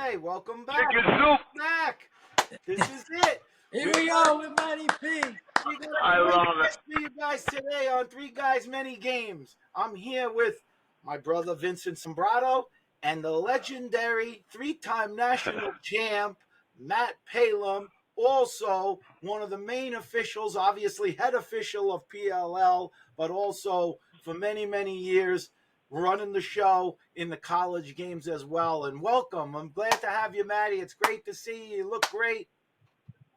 Okay, welcome back. Chicken soup. Back. This is it. Here we go with Matty P. I love it. For you guys today on Three Guys Many Games. I'm here with my brother Vincent Sombrato and the legendary three-time national champ Matt Palem, also one of the main officials, obviously head official of PLL, but also for many, many years running the show in the college games as well. And welcome. I'm glad to have you, Matty. It's great to see you. You look great.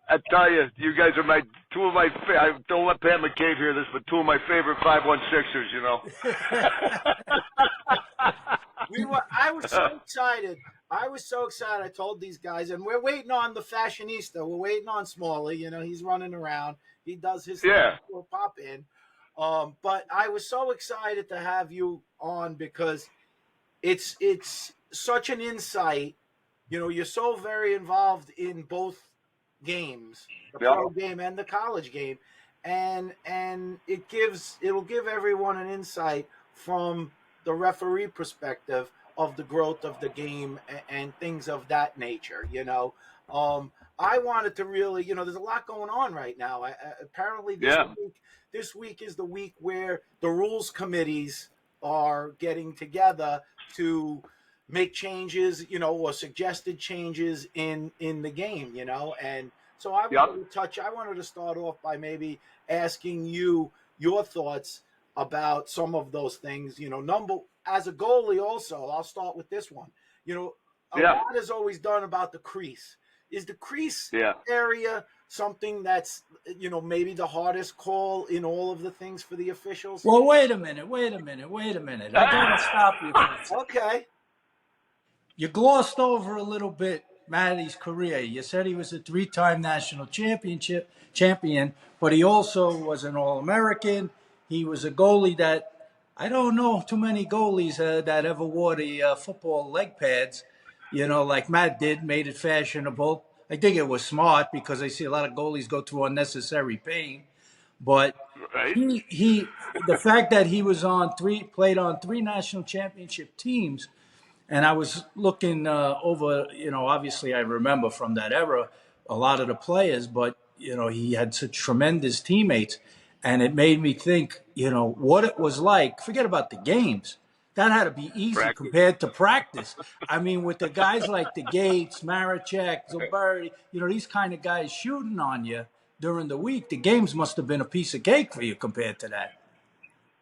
I tell you, you guys are two of my. I don't let Pat McCabe hear this, but two of my favorite 516ers. You know. I was so excited. I told these guys, and we're waiting on the fashionista. We're waiting on Smalley. You know, he's running around. He does his thing. We'll pop in. But I was so excited to have you on because it's such an insight. You know, you're so very involved in both games, the pro game and the college game, and it'll give everyone an insight from the referee perspective of the growth of the game and things of that nature. You know, I wanted to really, you know, there's a lot going on right now. Apparently this week is the week where the rules committees are getting together to make changes, you know, or suggested changes in the game, you know. And so I wanted to start off by maybe asking you your thoughts about some of those things, you know. As a goalie also, I'll start with this one. You know, a lot is always done about the crease. Is the crease area something that's, you know, maybe the hardest call in all of the things for the officials? Well, wait a minute. I got to stop you for a second. Okay. You glossed over a little bit Matty's career. You said he was a three-time national champion, but he also was an All-American. He was a goalie that I don't know too many goalies that ever wore the football leg pads, you know, like Matt did, made it fashionable. I think it was smart because I see a lot of goalies go through unnecessary pain. But the fact that he was played on three national championship teams, and I was looking over, you know, obviously I remember from that era a lot of the players, but, you know, he had such tremendous teammates. And it made me think, you know, what it was like. Forget about the games. That had to be easy compared to practice. I mean, with the guys like the Gates, Marachek, Zilberti, you know, these kind of guys shooting on you during the week, the games must have been a piece of cake for you compared to that.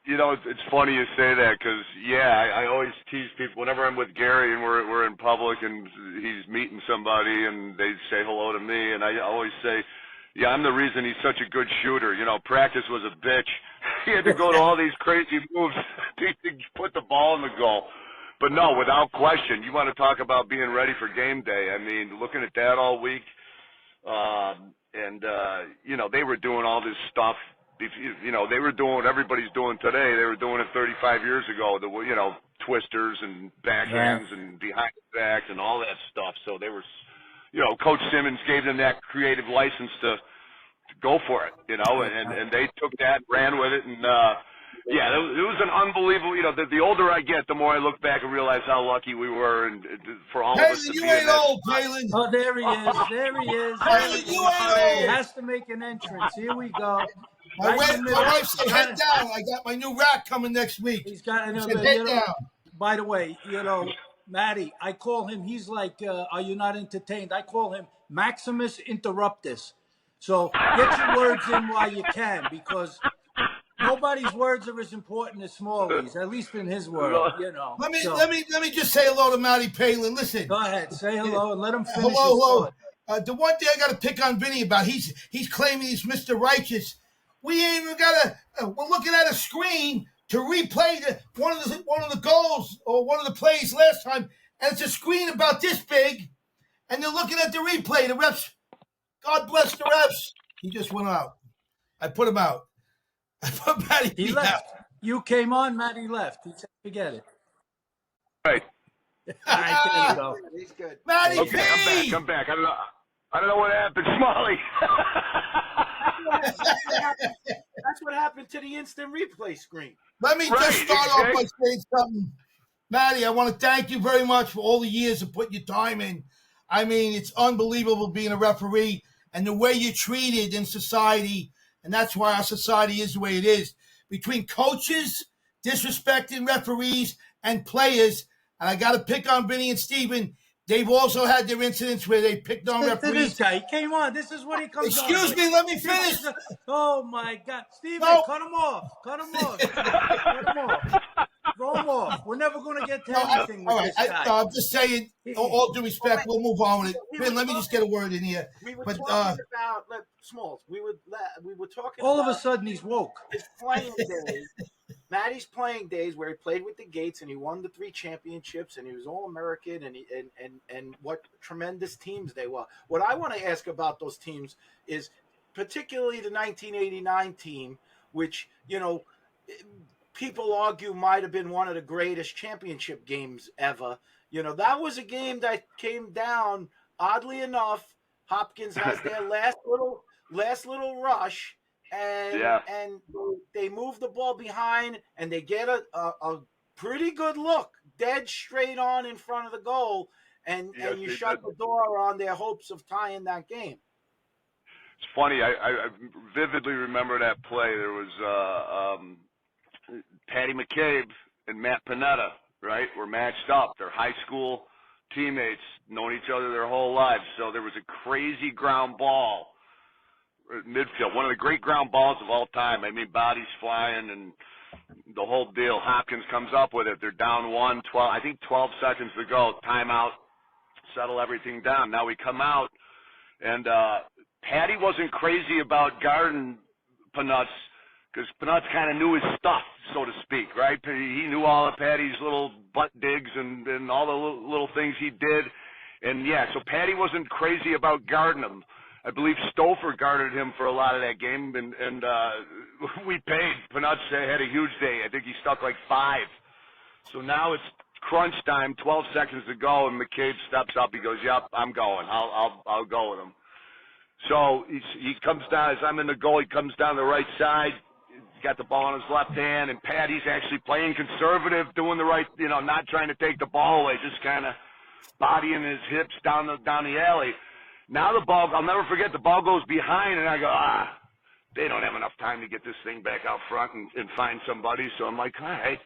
You know, it's funny you say that because, I always tease people whenever I'm with Gary and we're in public and he's meeting somebody and they say hello to me, and I always say, I'm the reason he's such a good shooter. You know, practice was a bitch. He had to go to all these crazy moves to put the ball in the goal. But no, without question, you want to talk about being ready for game day. I mean, looking at that all week, you know, they were doing all this stuff. You know, they were doing what everybody's doing today. They were doing it 35 years ago, you know, twisters and backhands and behind the backs and all that stuff. So they were, you know, Coach Simmons gave them that creative license to go for it, you know, and they took that, ran with it, and, it was an unbelievable, you know, the older I get, the more I look back and realize how lucky we were and for all of us to be in that. You ain't old, Palin. Oh, there he is. Palin, you ain't old. He has to make an entrance. Here we go. My wife said, head down. I got my new rack coming next week. He's got another, head down. By the way, you know, Matty, I call him, he's like, are you not entertained? I call him Maximus Interruptus. So get your words in while you can, because nobody's words are as important as Smalley's, at least in his world, you know. Let me just say hello to Matty Palin. Listen. Go ahead, say hello and let him finish. Hello. The one thing I got to pick on Vinny about, he's claiming he's Mr. Righteous. We ain't even got we're looking at a screen to replay one of the goals or one of the plays last time, and it's a screen about this big, and they're looking at the replay. The refs, God bless the refs. He just went out. I put him out. I put Matty He left. Out. You came on, Matty left. He said, forget it. Right. All right, there you go. He's good. Matty okay, P! I'm back. I don't know what happened, Smalley. That's what happened to the instant replay screen. Let me just start off by saying something. Matty, I want to thank you very much for all the years of putting your time in. I mean, it's unbelievable being a referee and the way you're treated in society, and that's why our society is the way it is. Between coaches, disrespecting referees, and players, and I got to pick on Vinny and Steven, they've also had their incidents where they picked on referees. This guy came on. This is what he comes on. Excuse me, let me finish. Oh, my God. Steven, No. cut him off. Cut him off. Cut him off. Throw him off. We're never going to get to anything with this guy. I'm just saying, all due respect, we'll move on with it. Vin, let me just get a word in here. We were talking about Smalls. We were talking. All about of a sudden, he's woke. His playing days, Matty's playing days, where he played with the Gates and he won the 3 championships and he was All-American and what tremendous teams they were. What I want to ask about those teams is particularly the 1989 team, which people argue might have been one of the greatest championship games ever. That was a game that came down, oddly enough. Hopkins has their last little rush, and they move the ball behind, and they get a pretty good look, dead straight on in front of the goal, and you shut the door on their hopes of tying that game. It's funny. I vividly remember that play. There was Patty McCabe and Matt Panetta, right, were matched up. They're high school teammates, known each other their whole lives. So there was a crazy ground ball at midfield, one of the great ground balls of all time. I mean, bodies flying and the whole deal. Hopkins comes up with it. They're down 12 seconds to go. Timeout, settle everything down. Now we come out, and Patty wasn't crazy about guarding Panutz, because Panutz kind of knew his stuff, so to speak, right? He knew all of Patty's little butt digs and all the little things he did. And, so Patty wasn't crazy about guarding him. I believe Stouffer guarded him for a lot of that game, and we paid. Panutz had a huge day. I think he stuck like 5. So now it's crunch time, 12 seconds to go, and McCabe steps up. He goes, yep, I'm going. I'll go with him. So he comes down. As I'm in the goal, he comes down the right side. He's got the ball in his left hand, and Patty's actually playing conservative, doing the right, not trying to take the ball away, just kind of bodying his hips down the alley. Now the ball, I'll never forget, the ball goes behind, and I go, they don't have enough time to get this thing back out front and find somebody. So I'm like, all right.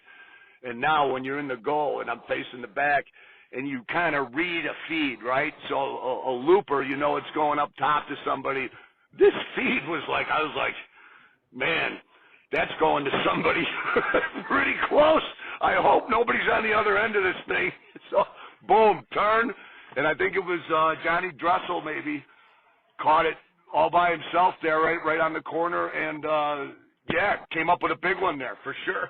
And now when you're in the goal and I'm facing the back, and you kind of read a feed, right? So a looper, it's going up top to somebody. This feed was like, I was like, man, that's going to somebody pretty close. I hope nobody's on the other end of this thing. So, boom, turn. And I think it was Johnny Dressel maybe caught it all by himself there, right on the corner. And, came up with a big one there for sure.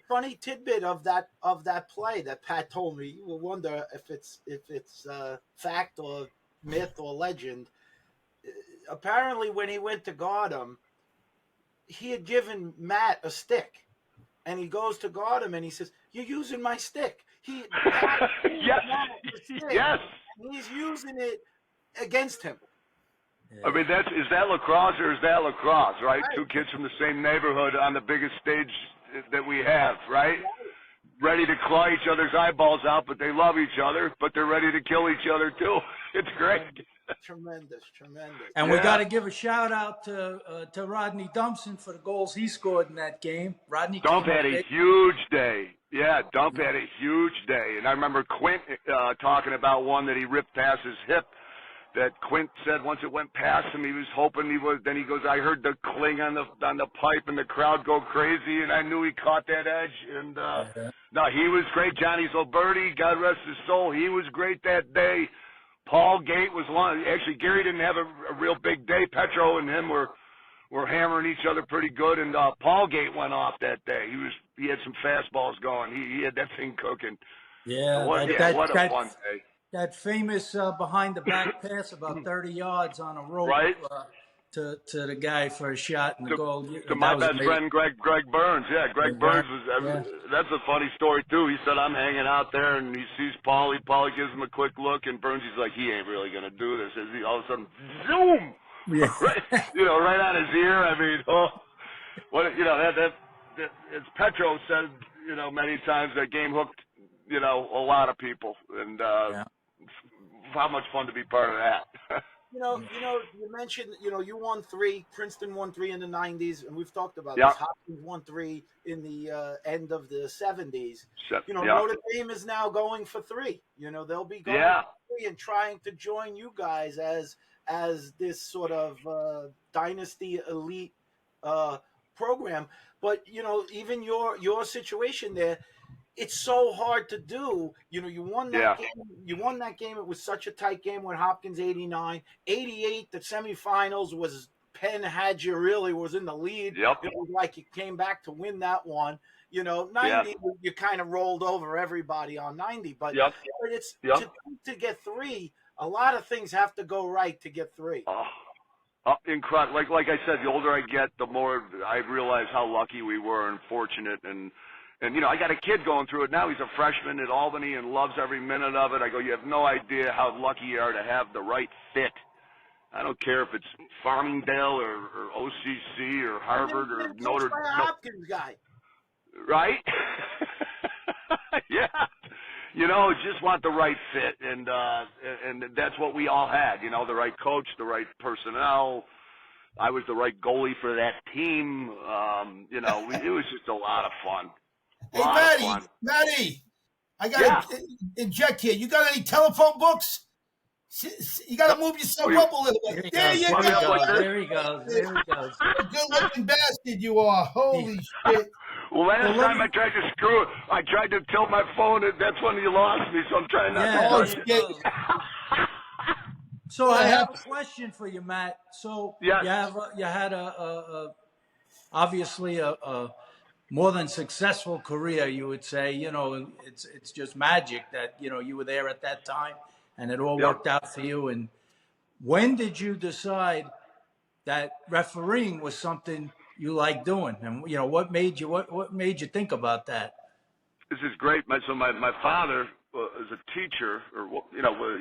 Funny tidbit of that play that Pat told me. You will wonder if it's fact or myth or legend. Apparently, when he went to guard him, he had given Matt a stick, and he goes to guard him, and he says, "You're using my stick." Yes. He's using it against him. I mean, is that lacrosse or is that lacrosse, right? 2 kids from the same neighborhood on the biggest stage that we have, right? Ready to claw each other's eyeballs out, but they love each other, but they're ready to kill each other too. It's great. Tremendous. And we got to give a shout out to Rodney Dumpson for the goals he scored in that game. Rodney Dump had a huge day. Yeah, Dump had a huge day. And I remember Quint talking about one that he ripped past his hip, that Quint said once it went past him, he was hoping then he goes, I heard the cling on the pipe and the crowd go crazy, and I knew he caught that edge. And no, he was great. Johnny Zolberti, God rest his soul, he was great that day. Paul Gate was one. Actually, Gary didn't have a real big day. Petro and him were hammering each other pretty good, and Paul Gate went off that day. He had some fastballs going. He had that thing cooking. Yeah, what a fun day. That famous behind the back pass about 30 yards on a rope, right? To the guy for a shot and the goal. To my best friend, Greg Burns. Yeah, Greg Burns was. That's a funny story too. He said I'm hanging out there and he sees Paulie. Paulie gives him a quick look, and Burns is like, he ain't really gonna do this. Is he? All of a sudden, zoom! Yeah. right on his ear. I mean, that it's Petro said. you know, many times that game hooked, you know, a lot of people, and how much fun to be part of that. You mentioned, you won 3. Princeton won 3 in the 90s, and we've talked about Yep. this. Hopkins won 3 in the end of the 70s. Yep. Notre Dame is now going for 3. They'll be going for 3 and trying to join you guys as this sort of dynasty elite program. But even your situation there, it's so hard to do. You won that game. You won that game. It was such a tight game when Hopkins 89, 88. The semifinals was Penn had you really was in the lead. Yep. It was like you came back to win that one. 90 you kind of rolled over everybody on 90, but it's to get 3. A lot of things have to go right to get 3. Incredible. Like I said, the older I get, the more I realize how lucky we were and fortunate. And I got a kid going through it now. He's a freshman at Albany and loves every minute of it. I go, you have no idea how lucky you are to have the right fit. I don't care if it's Farmingdale or OCC or Harvard or Notre Dame. Hopkins guy. Right? Yeah. Just want the right fit, and that's what we all had. The right coach, the right personnel. I was the right goalie for that team. It was just a lot of fun. Hey, Matty, I got to inject here. You got any telephone books? You got to move yourself up a little bit. There you go. There he goes. A good-looking bastard you are. Holy shit. Well, last time I tried to screw it. I tried to tilt my phone, and that's when you lost me, so I'm trying not to. So I have a question for you, Matt. So you had obviously a more than successful career, you would say. It's just magic that you were there at that time and it all worked out for you. And when did you decide that refereeing was something you like doing? And what made you think about that? This is great. My father is a teacher,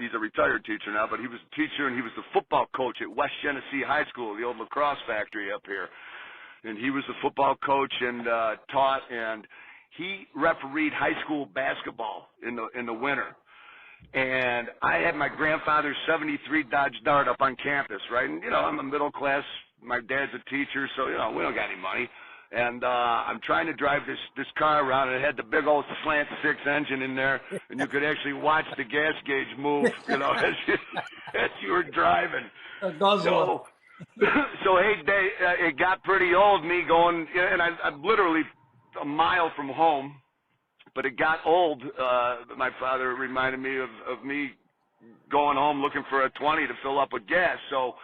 he's a retired teacher now, but he was a teacher and he was the football coach at West Genesee High School, the old lacrosse factory up here. And he was the football coach and taught, and he refereed high school basketball in the winter. And I had my grandfather's 73 Dodge Dart up on campus, right? And I'm a middle class. My dad's a teacher, so we don't got any money. And I'm trying to drive this car around, and it had the big old slant 6 engine in there, and you could actually watch the gas gauge move, as you were driving. So hey, it got pretty old, me going, and I'm literally a mile from home, but it got old. My father reminded me of me going home looking for a 20 to fill up with gas. So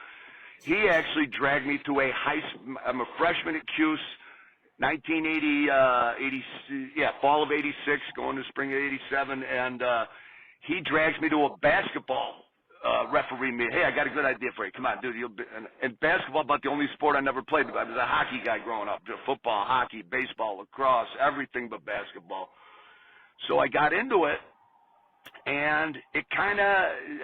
he actually dragged me to I'm a freshman at Cuse, 1980, fall of 86, going to spring of 87, and he drags me to a basketball referee meeting. Hey, I got a good idea for you. Come on, dude. And basketball about the only sport I never played. I was a hockey guy growing up. Football, hockey, baseball, lacrosse, everything but basketball. So I got into it, and it kind of,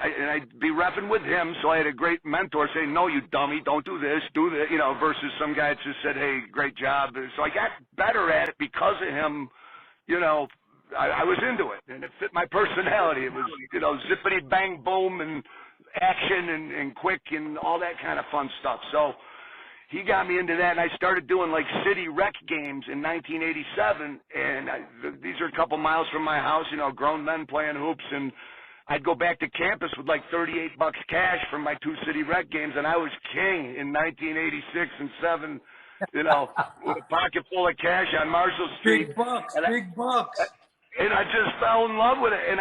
and I'd be reffing with him, so I had a great mentor saying, no, you dummy, don't do this, do this, versus some guy that just said, hey, great job. So I got better at it because of him, I was into it, and it fit my personality. It was, zippity bang boom and action and quick and all that kind of fun stuff. So he got me into that, and I started doing like city rec games in 1987, and these are a couple miles from my house, grown men playing hoops, and I'd go back to campus with like $38 cash from my 2 city rec games, and I was king in 1986 and 7, with a pocket full of cash on Marshall Street. Big bucks. And I just fell in love with it, and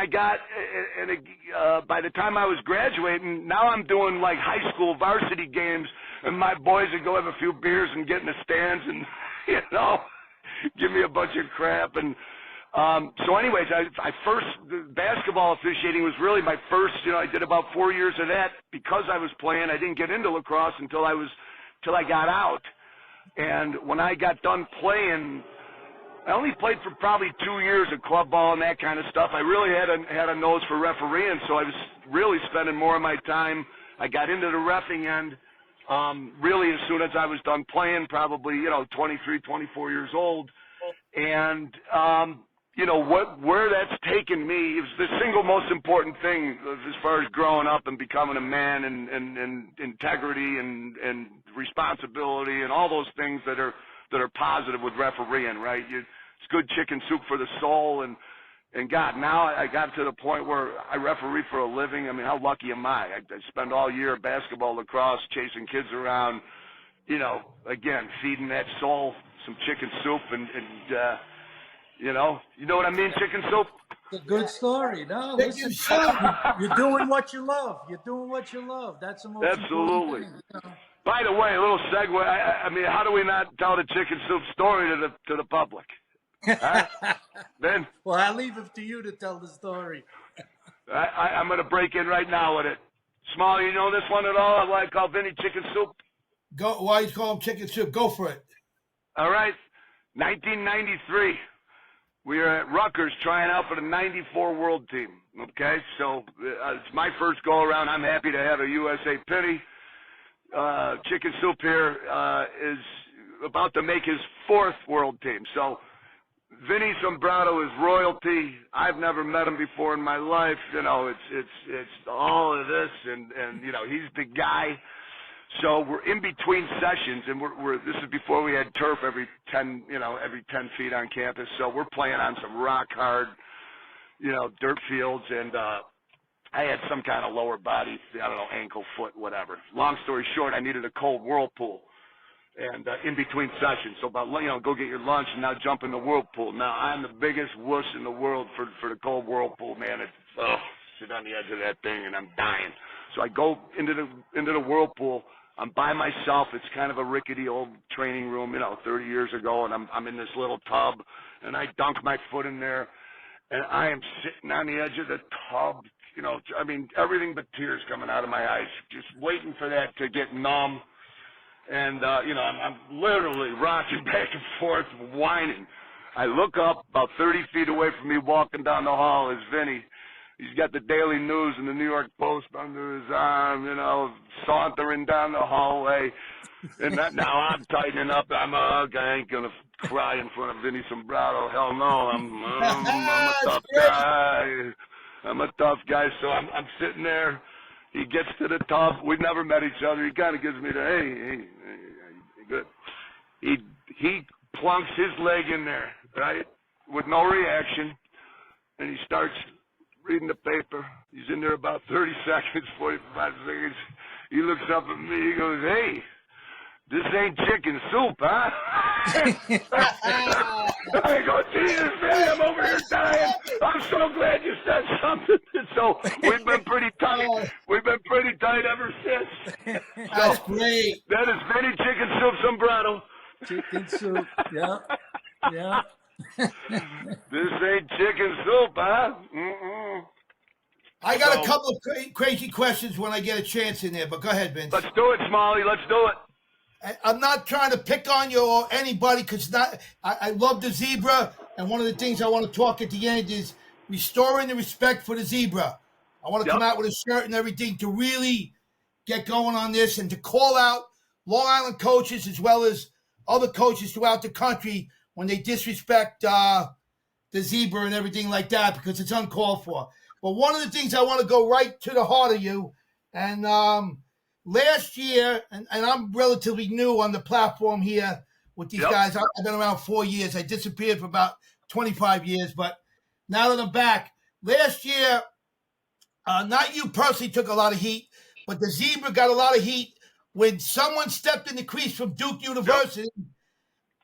by the time I was graduating, now I'm doing like high school varsity games, and my boys would go have a few beers and get in the stands and, give me a bunch of crap. And so anyways, the basketball officiating was really my first, I did about 4 years of that because I was playing. I didn't get into lacrosse until I got out. And when I got done playing, I only played for probably 2 years of club ball and that kind of stuff. I really had a nose for refereeing, so I was really spending more of my time. I got into the reffing end really as soon as I was done playing, probably 23, 24 years old. And, where that's taken me is the single most important thing as far as growing up and becoming a man and integrity and responsibility and all those things that are positive with refereeing, right? It's good chicken soup for the soul. And God, now I got to the point where I referee for a living. I mean, how lucky am I? I spend all year basketball, lacrosse, chasing kids around, again, feeding that soul some chicken soup and you know what I mean, chicken soup? It's a good story. No, listen, you're doing what you love. You're doing what you love. That's the most Absolutely. important thing. By the way, a little segue. I mean, how do we not tell the chicken soup story to the public? Huh? Ben? Well, I'll leave it to you to tell the story. I'm going to break in right now with it. Small, you know this one at all? I like called Vinny Chicken Soup. Go. Why you call him chicken soup? Go for it. All right. 1993. We are at Rutgers trying out for the 94 World Team. Okay, so it's my first go around. I'm happy to have a USA Penny. Chicken Soup here is about to make his 4th World Team. So Vinny Sombrado is royalty. I've never met him before in my life. It's all of this, and he's the guy. So we're in between sessions, and this is before we had turf every 10 feet on campus. So we're playing on some rock hard, dirt fields, and I had some kind of lower body, ankle, foot, whatever. Long story short, I needed a cold whirlpool, and in between sessions. So about go get your lunch and now jump in the whirlpool. Now I'm the biggest wuss in the world for the cold whirlpool, man. Sit on the edge of that thing and I'm dying. So I go into the whirlpool. I'm by myself. It's kind of a rickety old training room, 30 years ago, and I'm in this little tub, and I dunk my foot in there, and I am sitting on the edge of the tub, everything but tears coming out of my eyes, just waiting for that to get numb, and I'm literally rocking back and forth, whining. I look up about 30 feet away from me, walking down the hall is Vinny. He's got the Daily News and the New York Post under his arm, sauntering down the hallway. And now I'm tightening up. I ain't going to cry in front of Vinny Sombrado. Hell no. I'm a tough guy. I'm a tough guy. So I'm sitting there. He gets to the tub. We've never met each other. He kind of gives me the, hey, good. He plunks his leg in there, right, with no reaction. And he starts reading the paper. He's in there about 30 seconds, 45 seconds. He looks up at me. He goes, hey, this ain't chicken soup, huh? I go, Jesus, man, I'm over here dying. I'm so glad you said something. So we've been pretty tight. We've been pretty tight ever since. That's great. That is Vinny Chicken Soup Sombrado. Chicken soup, yeah. This ain't chicken soup, huh? Mm-mm. I got a couple of crazy questions when I get a chance in there, but go ahead, Vince. Let's do it, Smalley. Let's do it. I'm not trying to pick on you or anybody because I love the zebra, and one of the things I want to talk at the end is restoring the respect for the zebra. I want to come out with a shirt and everything to really get going on this and to call out Long Island coaches as well as other coaches throughout the country when they disrespect the zebra and everything like that because it's uncalled for. But one of the things I want to go right to the heart of you, and last year, and I'm relatively new on the platform here with these guys. I've been around 4 years. I disappeared for about 25 years, but now that I'm back, last year, not you personally took a lot of heat, but the zebra got a lot of heat when someone stepped in the crease from Duke University.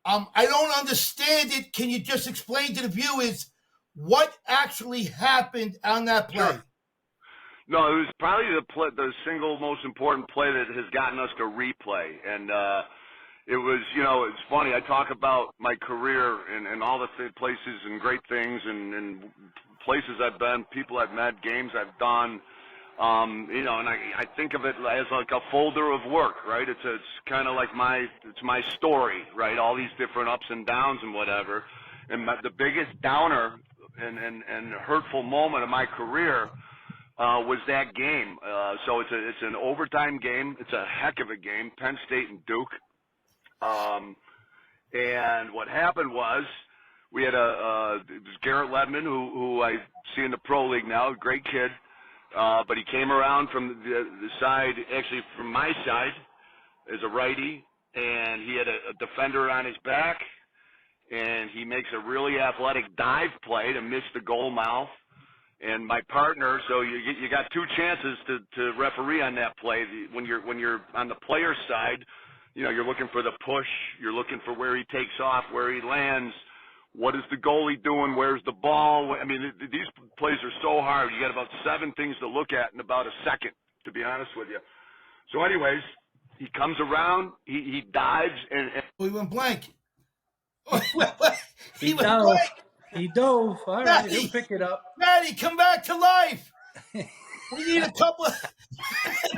I don't understand it. Can you just explain to the viewers what actually happened on that play? Sure. No, it was probably the single most important play that has gotten us to replay. And it was, it's funny. I talk about my career and all the places and great things and places I've been, people I've met, games I've done. And I think of it as like a folder of work, right? It's kind of like it's my story, right? All these different ups and downs and whatever. And the biggest downer and hurtful moment of my career was that game. So it's an overtime game. It's a heck of a game, Penn State and Duke. And what happened was We had it was Garrett Ledman, who I see in the pro league now, a great kid. But he came around from the side, actually from my side, as a righty, and he had a defender on his back, and he makes a really athletic dive play to miss the goal mouth. And my partner, so you got two chances to referee on that play. When you're on the player side, you're looking for the push, you're looking for where he takes off, where he lands. What is the goalie doing? Where's the ball? I mean, these plays are so hard. You got about 7 things to look at in about a second, to be honest with you. So anyways, he comes around, he dives, and we went blank. He went blank. He dove. All right, he'll pick it up. Matty, come back to life. We need a couple of...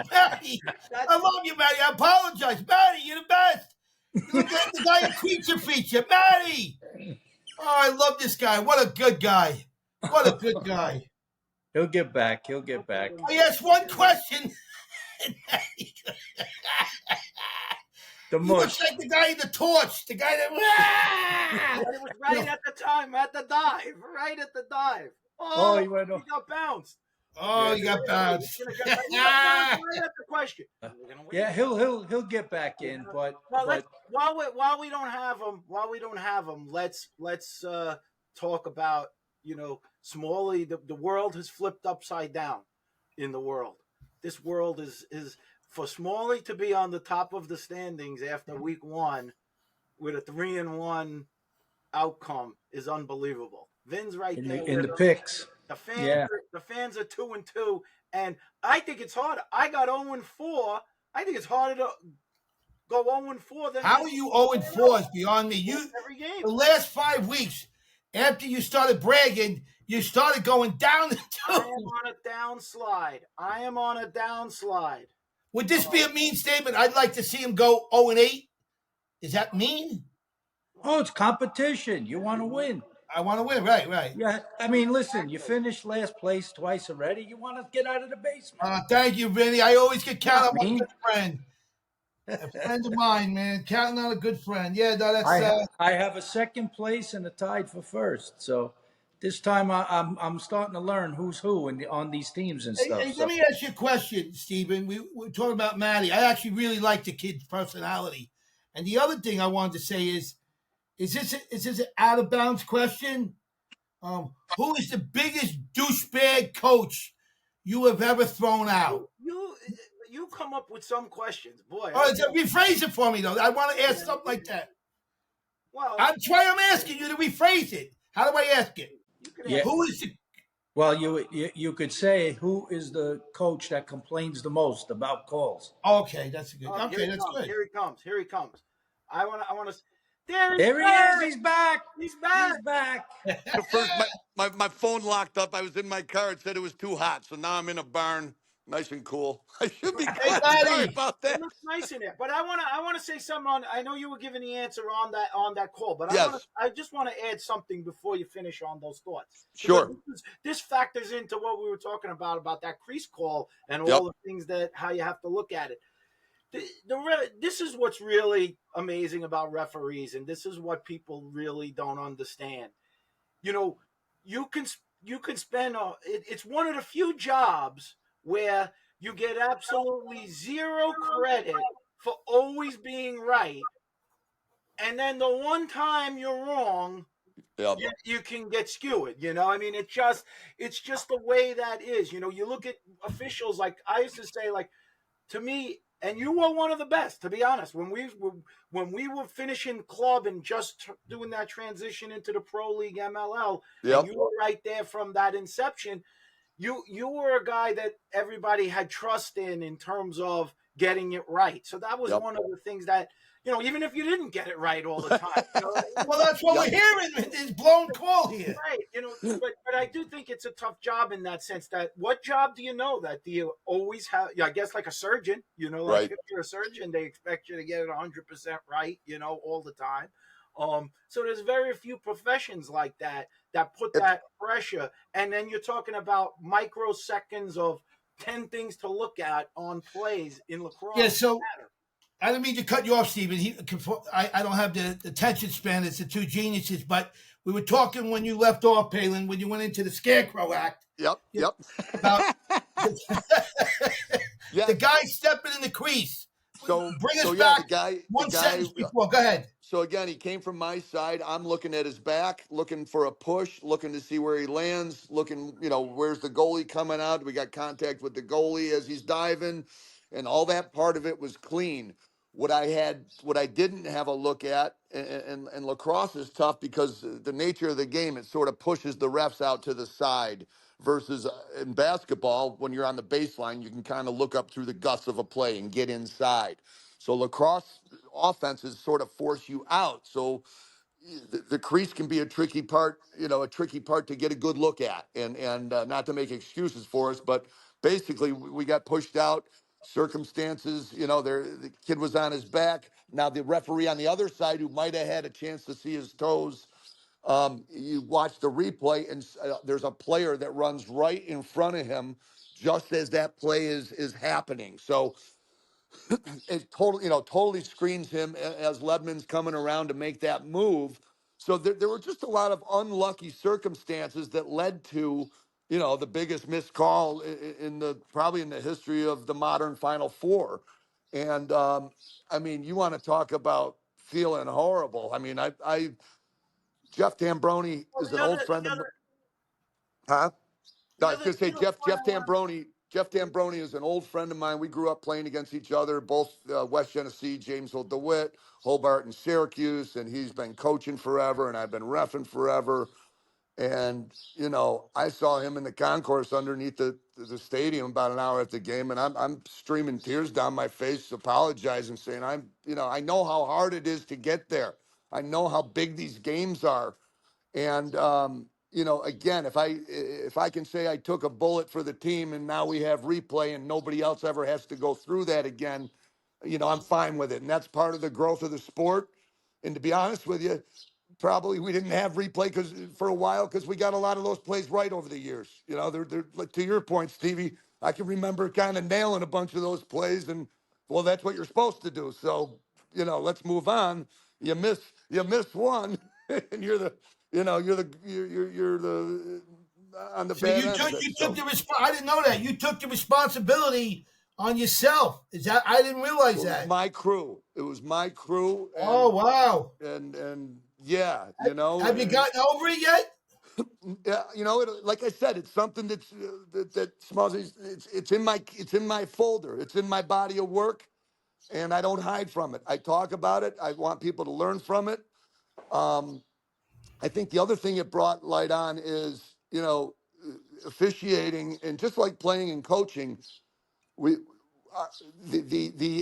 Matty, I love you, Matty. I apologize. Matty, you're the best. You're the guy in Creature Feature. Matty. Oh, I love this guy. What a good guy. What a good guy. He'll get back. He'll get back. I asked one question. The he mush. looks like the guy in the torch. The guy that... It was right at the time, at the dive. Right at the dive. Oh, he went off. He got bounced. Oh, you got bounced. Right at the question. Yeah, he'll get back in, but while we don't have him, let's talk about Smalley. The world has flipped upside down in the world. This world is for Smalley to be on the top of the standings after week 1 with a 3-1 outcome is unbelievable. Vin's right there in the picks. The fans are 2-2, and I think it's harder. I got 0-4. I think it's harder to go 0-4 than. How are you 0-4 is beyond me. Every game. The last 5 weeks, after you started bragging, you started going down the tube. I am on a downslide. Would this be a mean statement? I'd like to see him go 0-8. Is that mean? Oh, it's competition. You want to win. I want to win. Right. Yeah, I mean, listen, you finished last place twice already. You want to get out of the basement. Thank you, Vinny. I always get counted on a good friend. A friend of mine, man. Counting on a good friend. Yeah, no, that's... I have a second place and a tied for first. So this time I'm starting to learn who's who on these teams and stuff. Hey, let me ask you a question, Stephen. We're talking about Matty. I actually really like the kid's personality. And the other thing I wanted to say is this an out of bounds question? Who is the biggest douchebag coach you have ever thrown out? You come up with some questions, boy. Oh, rephrase it for me though. I want to ask something like that. Well, that's why I'm asking you to rephrase it. How do I ask it? Who is the? Well, you could say who is the coach that complains the most about calls. Okay, that's good. Okay, that's good. Here he comes. I want to. There he is. He's back. He's back. First, my phone locked up. I was in my car. It said it was too hot, so now I'm in a barn, nice and cool. I should be good. Sorry about that. It looks nice in there, but I want to say something on. I know you were giving the answer on that call, but yes. I just want to add something before you finish on those thoughts. Sure. This factors into what we were talking about that crease call and all the things that how you have to look at it. This is what's really amazing about referees, and this is what people really don't understand. You can spend it's one of the few jobs where you get absolutely zero credit for always being right, and then the one time you're wrong, you can get skewered. I mean, it's just the way that is. You look at officials, like I used to say, like, to me. And you were one of the best, to be honest. When we were finishing club and just doing that transition into the Pro League MLL, and you were right there from that inception. You were a guy that everybody had trust in terms of getting it right. So that was one of the things that, even if you didn't get it right all the time. Well, that's what we're hearing. This blown call here. Right. But I do think it's a tough job in that sense. That what job do you know that do you always have? I guess like a surgeon, like if you're a surgeon, they expect you to get it 100% right, all the time. So there's very few professions like that put that pressure. And then you're talking about microseconds of 10 things to look at on plays in lacrosse. Yeah. So I didn't mean to cut you off, Steven. I don't have the attention span. It's the two geniuses. But we were talking when you left off, Palin, when you went into the Scarecrow Act. Yep. About Yeah. the guy stepping in the crease. So bring us so back. the One guy, sentence before. Go ahead. So again, he came from my side. I'm looking at his back, looking for a push, looking to see where he lands, looking, where's the goalie coming out? We got contact with the goalie as he's diving, and all that part of it was clean. What I didn't have a look at, and lacrosse is tough because the nature of the game, it sort of pushes the refs out to the side. Versus in basketball, when you're on the baseline, you can kind of look up through the guts of a play and get inside. So lacrosse offenses sort of force you out. So the crease can be a tricky part, to get a good look at, and not to make excuses for us, but basically we got pushed out. Circumstances, the kid was on his back. Now the referee on the other side, who might have had a chance to see his toes, you watch the replay, and there's a player that runs right in front of him just as that play is happening. So it totally screens him as Ledman's coming around to make that move. So there were just a lot of unlucky circumstances that led to, the biggest missed call probably in the history of the modern Final Four. And you want to talk about feeling horrible. Jeff Tambroni is an old friend of mine. Huh? No, I was going to say Jeff Tambroni. Jeff Tambroni is an old friend of mine. We grew up playing against each other, both West Genesee, Jamesville, DeWitt, Hobart, and Syracuse. And he's been coaching forever, and I've been reffing forever. And, I saw him in the concourse underneath the stadium about an hour after the game, and I'm streaming tears down my face, apologizing, saying, I know how hard it is to get there. I know how big these games are. And, again, if I can say I took a bullet for the team and now we have replay and nobody else ever has to go through that again, I'm fine with it. And that's part of the growth of the sport. And to be honest with you, probably we didn't have replay for a while because we got a lot of those plays right over the years. They're to your point, Stevie, I can remember kind of nailing a bunch of those plays, and well, that's what you're supposed to do. So, let's move on. You miss one, and you're on the bad end. You took the I didn't know that. You took the responsibility on yourself. Is that I didn't realize that. It was my crew. And, oh wow. And yeah, Have you gotten over it yet? Yeah, like I said, it's something that Smuzzy, it's in my folder. It's in my body of work, and I don't hide from it. I talk about it. I want people to learn from it. I think the other thing it brought light on is, officiating, and just like playing and coaching, the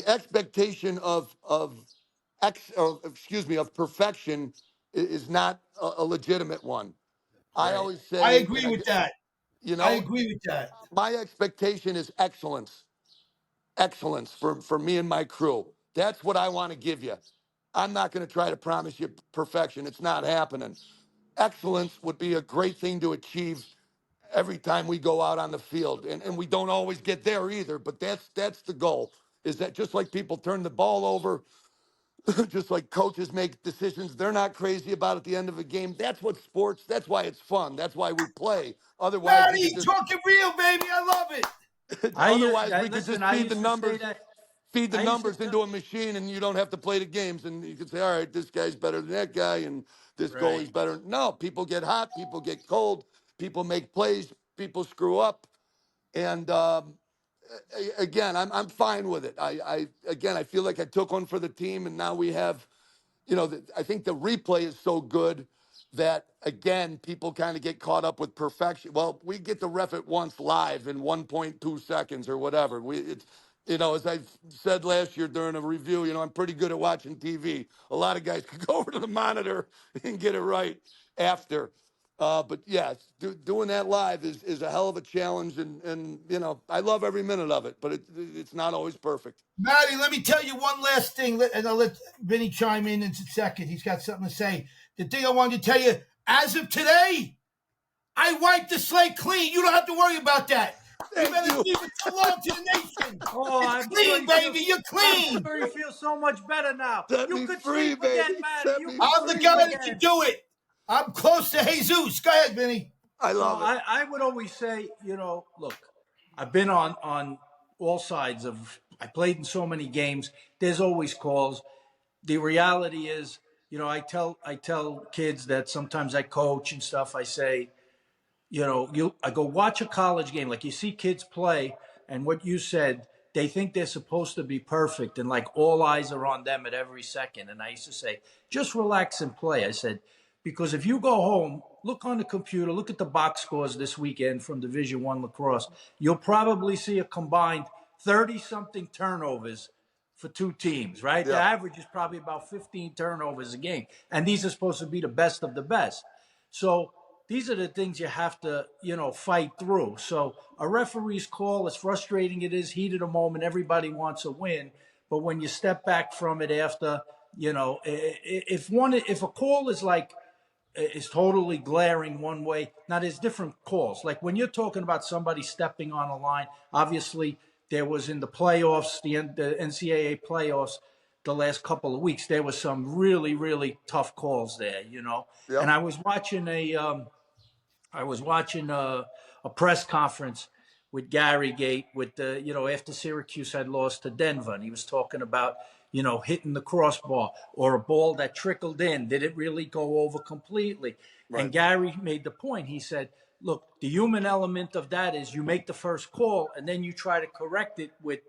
expectation of perfection is not a legitimate one. Right. I always say I agree with that. I agree with that. My expectation is excellence for me and my crew. That's what I want to give you. I'm not going to try to promise you perfection. It's not happening. Excellence would be a great thing to achieve every time we go out on the field. And we don't always get there either, but that's the goal, is that just like people turn the ball over, just like coaches make decisions they're not crazy about at the end of a game. That's what sports, that's why it's fun. That's why we play. Otherwise, Matty, talking real, baby. I love it. Otherwise, we could just feed the numbers. Feed the numbers into a machine, and you don't have to play the games. And you can say, all right, this guy's better than that guy, and this goalie's better. No, people get hot, people get cold, people make plays, people screw up. And again, I'm fine with it. I feel like I took one for the team, and now we have, I think the replay is so good that, again, people kind of get caught up with perfection. Well, we get to ref it once live in 1.2 seconds or whatever. As I said last year during a review, I'm pretty good at watching TV. A lot of guys could go over to the monitor and get it right after. But yeah, doing that live is a hell of a challenge, and I love every minute of it, but it's not always perfect. Matty, let me tell you one last thing, and I'll let Vinny chime in a second. He's got something to say. The thing I wanted to tell you, as of today, I wiped the slate clean. You don't have to worry about that. You better keep it to long to the nation. Oh, It's I'm clean, sure baby. You're clean. I'm sure he feels so much better now. Set You me could free, sleep again, baby. Matty. Set You me could I'm the sleep guy that again. can do it. I'm close to Jesus. Go ahead, Vinny. I So love it. I would always say, look, I've been on all sides of. I played in so many games. There's always calls. The reality is, I tell kids that sometimes I coach and stuff. I say, I go watch a college game. Like you see kids play, and what you said, they think they're supposed to be perfect, and like all eyes are on them at every second. And I used to say, just relax and play. I said, because if you go home, look on the computer, look at the box scores this weekend from Division One lacrosse, you'll probably see a combined 30-something turnovers for two teams, right? The Yeah. average is probably about 15 turnovers a game, and these are supposed to be the best of the best. So these are the things you have to, fight through. So a referee's call, as frustrating it is, heat of the moment, everybody wants a win. But when you step back from it after, if a call is totally glaring one way, now there's different calls. Like when you're talking about somebody stepping on a line, obviously there was in the playoffs, the NCAA playoffs, the last couple of weeks, there was some really, really tough calls there, Yep. And I was watching a press conference with Gary Gate with after Syracuse had lost to Denver, and he was talking about hitting the crossbar or a ball that trickled in. Did it really go over completely? Right. And Gary made the point. He said, look, the human element of that is you make the first call and then you try to correct it with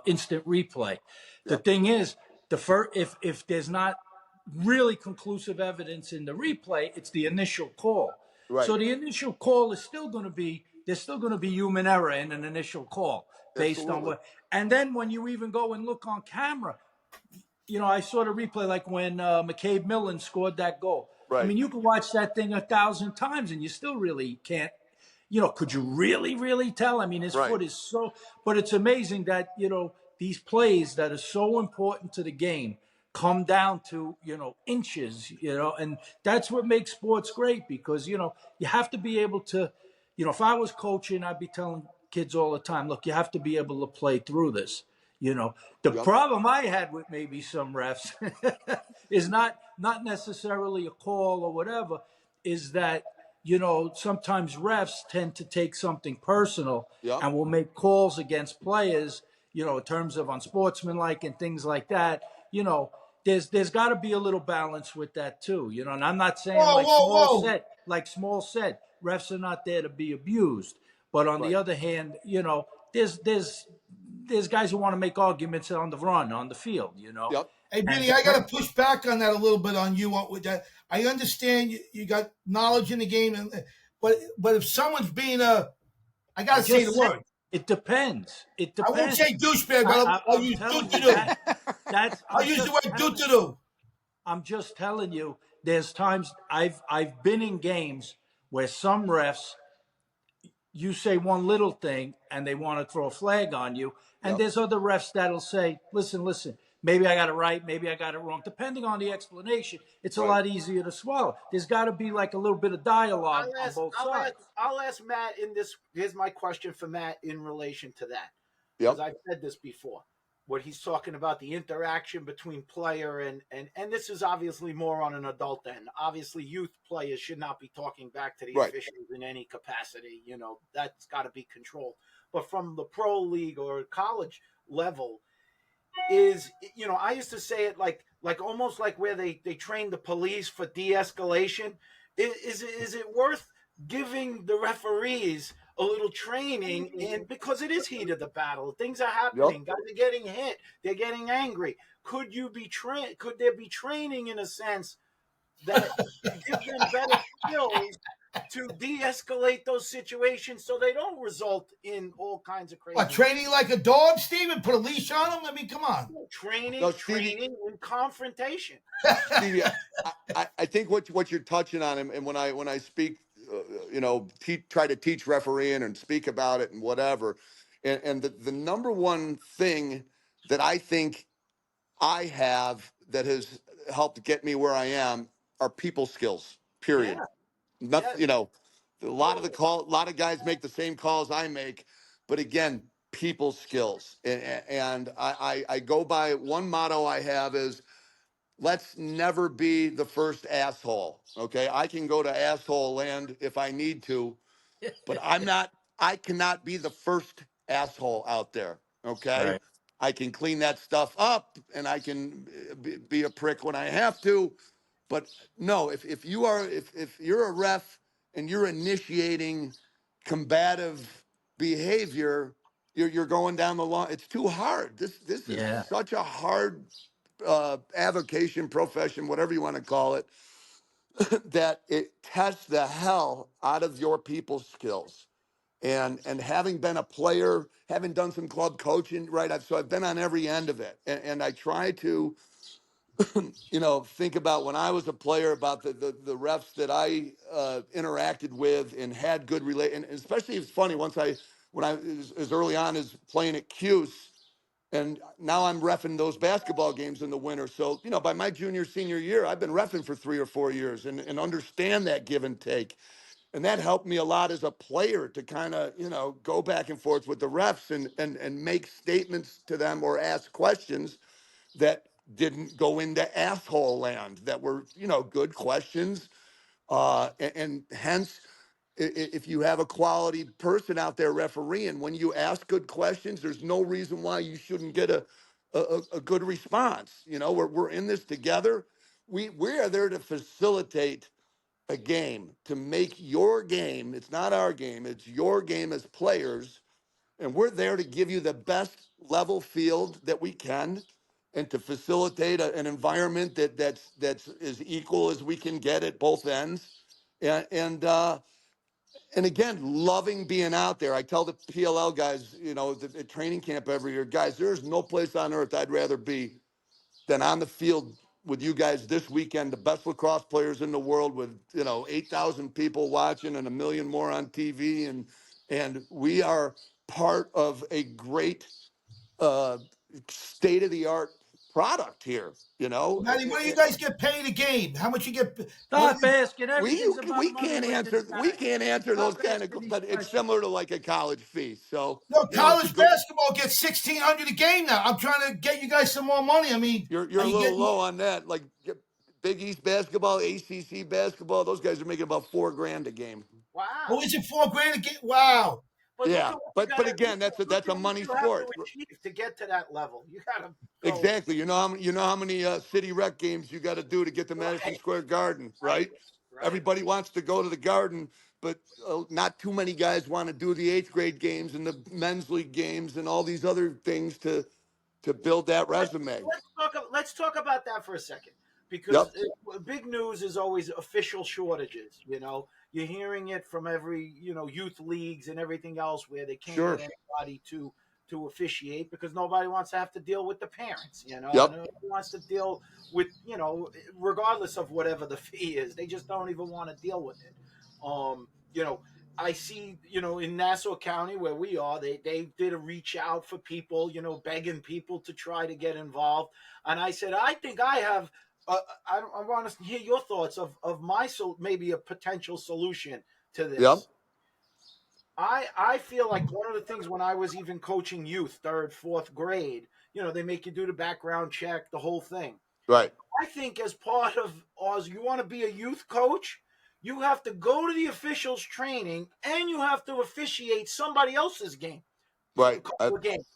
instant replay. The thing is, if there's not really conclusive evidence in the replay, it's the initial call. Right. So the initial call is there's still going to be human error in an initial call based Absolutely. on what. And then when you even go and look on camera, I saw the replay like when McCabe Millen scored that goal. Right. I mean, you could watch that thing 1,000 times and you still really can't. Could you really, really tell? I mean, his Right. foot is so. But it's amazing that these plays that are so important to the game come down to inches, and that's what makes sports great because you have to be able to, if I was coaching, I'd be telling kids all the time, look, you have to be able to play through this. The problem I had with maybe some refs is not necessarily a call or whatever, is that sometimes refs tend to take something personal and will make calls against players, in terms of unsportsmanlike and things like that. There's got to be a little balance with that too, and I'm not saying like Small said, refs are not there to be abused, but on the other hand, there's guys who want to make arguments on the run on the field, Yep. Hey, Vinny, I got to push back on that a little bit on you with that. I understand you got knowledge in the game, but if someone's being I got to say the word. It depends. I won't say douchebag, but I'll use do-to-do. I'll use the word do-to-do. I'm just telling you, there's times I've been in games where some refs, you say one little thing and they want to throw a flag on you, and there's other refs that'll say, listen, maybe I got it right, maybe I got it wrong. Depending on the explanation, it's a lot easier to swallow. There's got to be like a little bit of dialogue on both sides. I'll ask Matt in this. Here's my question for Matt in relation to that. Because I've said this before. What he's talking about, the interaction between player and this is obviously more on an adult end. Obviously, youth players should not be talking back to the officials in any capacity. That's got to be controlled. But from the pro league or college level, is I used to say it like almost like where they train the police for de-escalation. Is it worth giving the referees a little training because it is heat of the battle, things are happening, guys are getting hit, they're getting angry? Could there be training in a sense that gives them better skills to de-escalate those situations so they don't result in all kinds of crazy. What, training like a dog, Steven? Put a leash on them? I mean, come on. Training and confrontation. Stevie, I think what you're touching on, and when I speak, try to teach refereeing and speak about it and whatever, and the number one thing that I think I have that has helped get me where I am are people skills, period. Yeah. Nothing, A lot of guys make the same calls I make, but again, people skills. And I go by one motto I have is let's never be the first asshole. Okay. I can go to asshole land if I need to, but I cannot be the first asshole out there. Okay. Right. I can clean that stuff up and I can be a prick when I have to. But no, if you're a ref and you're initiating combative behavior, you're going down the line. It's too hard. This is Yeah. such a hard avocation, profession, whatever you want to call it, that it tests the hell out of your people skills. And having been a player, having done some club coaching, right? So I've been on every end of it, and I try to, think about when I was a player, about the refs that I interacted with and had good and especially it's funny when I as early on as playing at Cuse. And now I'm reffing those basketball games in the winter. So, by my junior, senior year, I've been reffing for 3 or 4 years and understand that give and take. And that helped me a lot as a player to kind of, go back and forth with the refs and make statements to them or ask questions that didn't go into asshole land, that were, good questions. And hence, if you have a quality person out there refereeing, when you ask good questions, there's no reason why you shouldn't get a good response. We're in this together. We are there to facilitate a game, to make your game. It's not our game. It's your game as players. And we're there to give you the best level field that we can and to facilitate an environment that's as equal as we can get at both ends. And again, loving being out there. I tell the PLL guys, at training camp every year, guys, there's no place on earth I'd rather be than on the field with you guys this weekend, the best lacrosse players in the world with, 8,000 people watching and a million more on TV. And we are part of a great state-of-the-art product here, Matty, what do you guys get paid a game? How much you get? Stop asking. Everything's we, about we money can't with answer this we guy. can't answer those Stop kind asking of, these but it's questions. similar to like a college fee. So No, college it's a good, basketball gets $1,600 a game now. I'm trying to get you guys some more money. I mean, you're are a you little getting? low on that. Like Big East basketball, ACC basketball, those guys are making about $4,000 a game. Wow. Oh, is it $4,000 a game? Wow. But look Yeah, at what you but gotta, again, that's look a at what money you have to sport. achieve to get to that level. You gotta go Exactly. You know how many city rec games you got to do to get to Madison right, Square Garden, right? right. Everybody wants to go to the Garden, but not too many guys want to do the 8th grade games and the men's league games and all these other things to build that resume. Let's talk about that for a second, because Yep. big news is always official shortages. You're hearing it from every youth leagues and everything else where they can't Sure. get anybody to officiate because nobody wants to have to deal with the parents. And Yep. nobody wants to deal with regardless of whatever the fee is, they just don't even want to deal with it. I see, in Nassau County where we are, they did a reach out for people, begging people to try to get involved. And I said, I think I have, I want to hear your thoughts of maybe a potential solution to this. Yep. I feel like one of the things when I was even coaching youth, 3rd, 4th grade, they make you do the background check, the whole thing. Right. I think as part of Oz, you want to be a youth coach, you have to go to the officials training and you have to officiate somebody else's game. Right.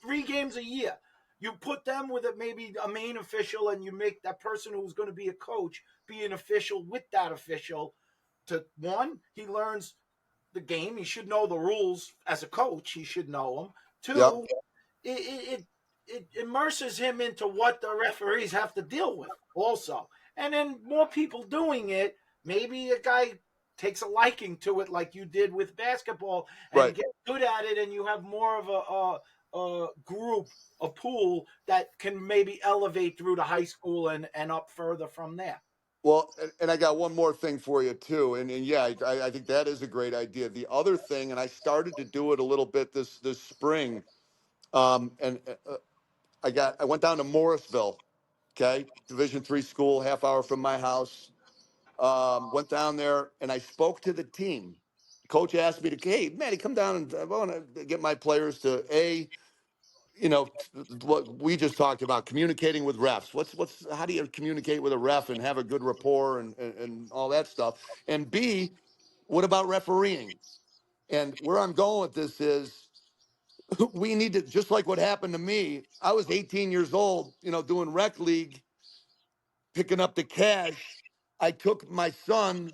3 games a year. You put them with maybe a main official and you make that person who's going to be a coach be an official with that official. To one, he learns the game. He should know the rules as a coach. He should know them. 2, Yep. it immerses him into what the referees have to deal with also. And then more people doing it, maybe a guy takes a liking to it like you did with basketball and Right. get good at it, and you have more of a group, a pool that can maybe elevate through to high school and up further from there. Well, and I got one more thing for you too, and yeah, I think that is a great idea. The other thing, and I started to do it a little bit this spring, and I went down to Morrisville, okay, Division III school, half hour from my house. Went down there and I spoke to the team, coach asked me to, hey, Matty, come down and I want to get my players to what we just talked about, communicating with refs. How do you communicate with a ref and have a good rapport and all that stuff? And B, what about refereeing? And where I'm going with this is we need to, just like what happened to me. I was 18 years old, doing rec league, picking up the cash. I took my son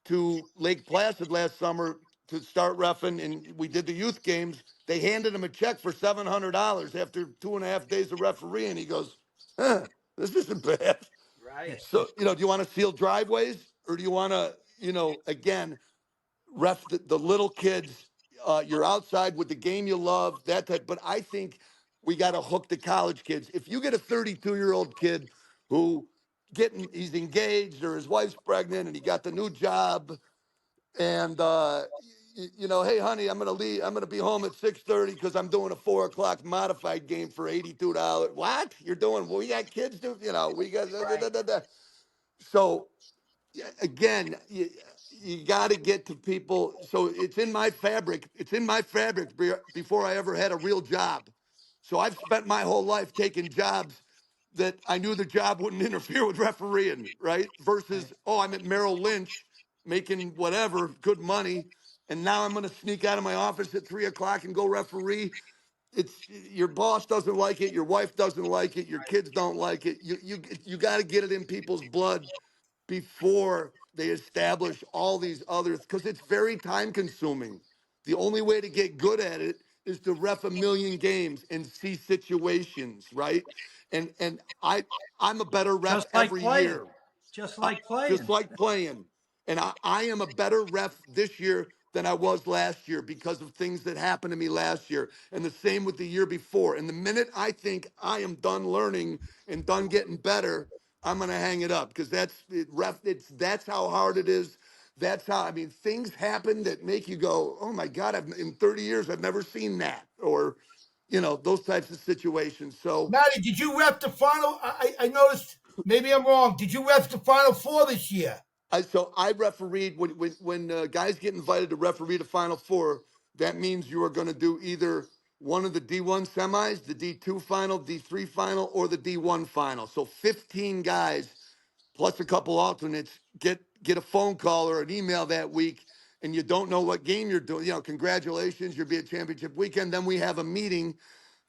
to Lake Placid last summer to start reffing, and we did the youth games. They handed him a check for $700 after 2.5 days of refereeing. He goes, this isn't bad. Right. So, do you want to seal driveways, or do you want to, again, ref the little kids? You're outside with the game you love, that type. But I think we got to hook the college kids. If you get a 32-year-old kid who he's engaged or his wife's pregnant and he got the new job, and hey honey, I'm gonna leave. I'm gonna be home at 6:30 because I'm doing a 4 o'clock modified game for $82. What you're doing? Well, we got kids do. We got. So again, you got to get to people. So it's in my fabric. It's in my fabric before I ever had a real job. So I've spent my whole life taking jobs that I knew the job wouldn't interfere with refereeing, right? Versus, oh, I'm at Merrill Lynch making whatever, good money. And now I'm going to sneak out of my office at 3 o'clock and go referee. It's your boss doesn't like it. Your wife doesn't like it. Your kids don't like it. You got to get it in people's blood before they establish all these others, because it's very time consuming. The only way to get good at it is to ref a million games and see situations, right? And I'm a better ref Just like every playing. year. Just Uh, like playing. just like playing. And I am a better ref this year than I was last year because of things that happened to me last year. And the same with the year before. And the minute I think I am done learning and done getting better, I'm gonna hang it up, because that's how hard it is. That's how, I mean, things happen that make you go, oh my God, in 30 years I've never seen that. Or, those types of situations. So Matty, did you ref the final? I noticed. Maybe I'm wrong. Did you ref the Final Four this year? I refereed when guys get invited to referee the Final Four. That means you are going to do either one of the D1 semis, the D2 final, D3 final, or the D1 final. So 15 guys plus a couple alternates get a phone call or an email that week, and you don't know what game you're doing. Congratulations, you'll be at championship weekend. Then we have a meeting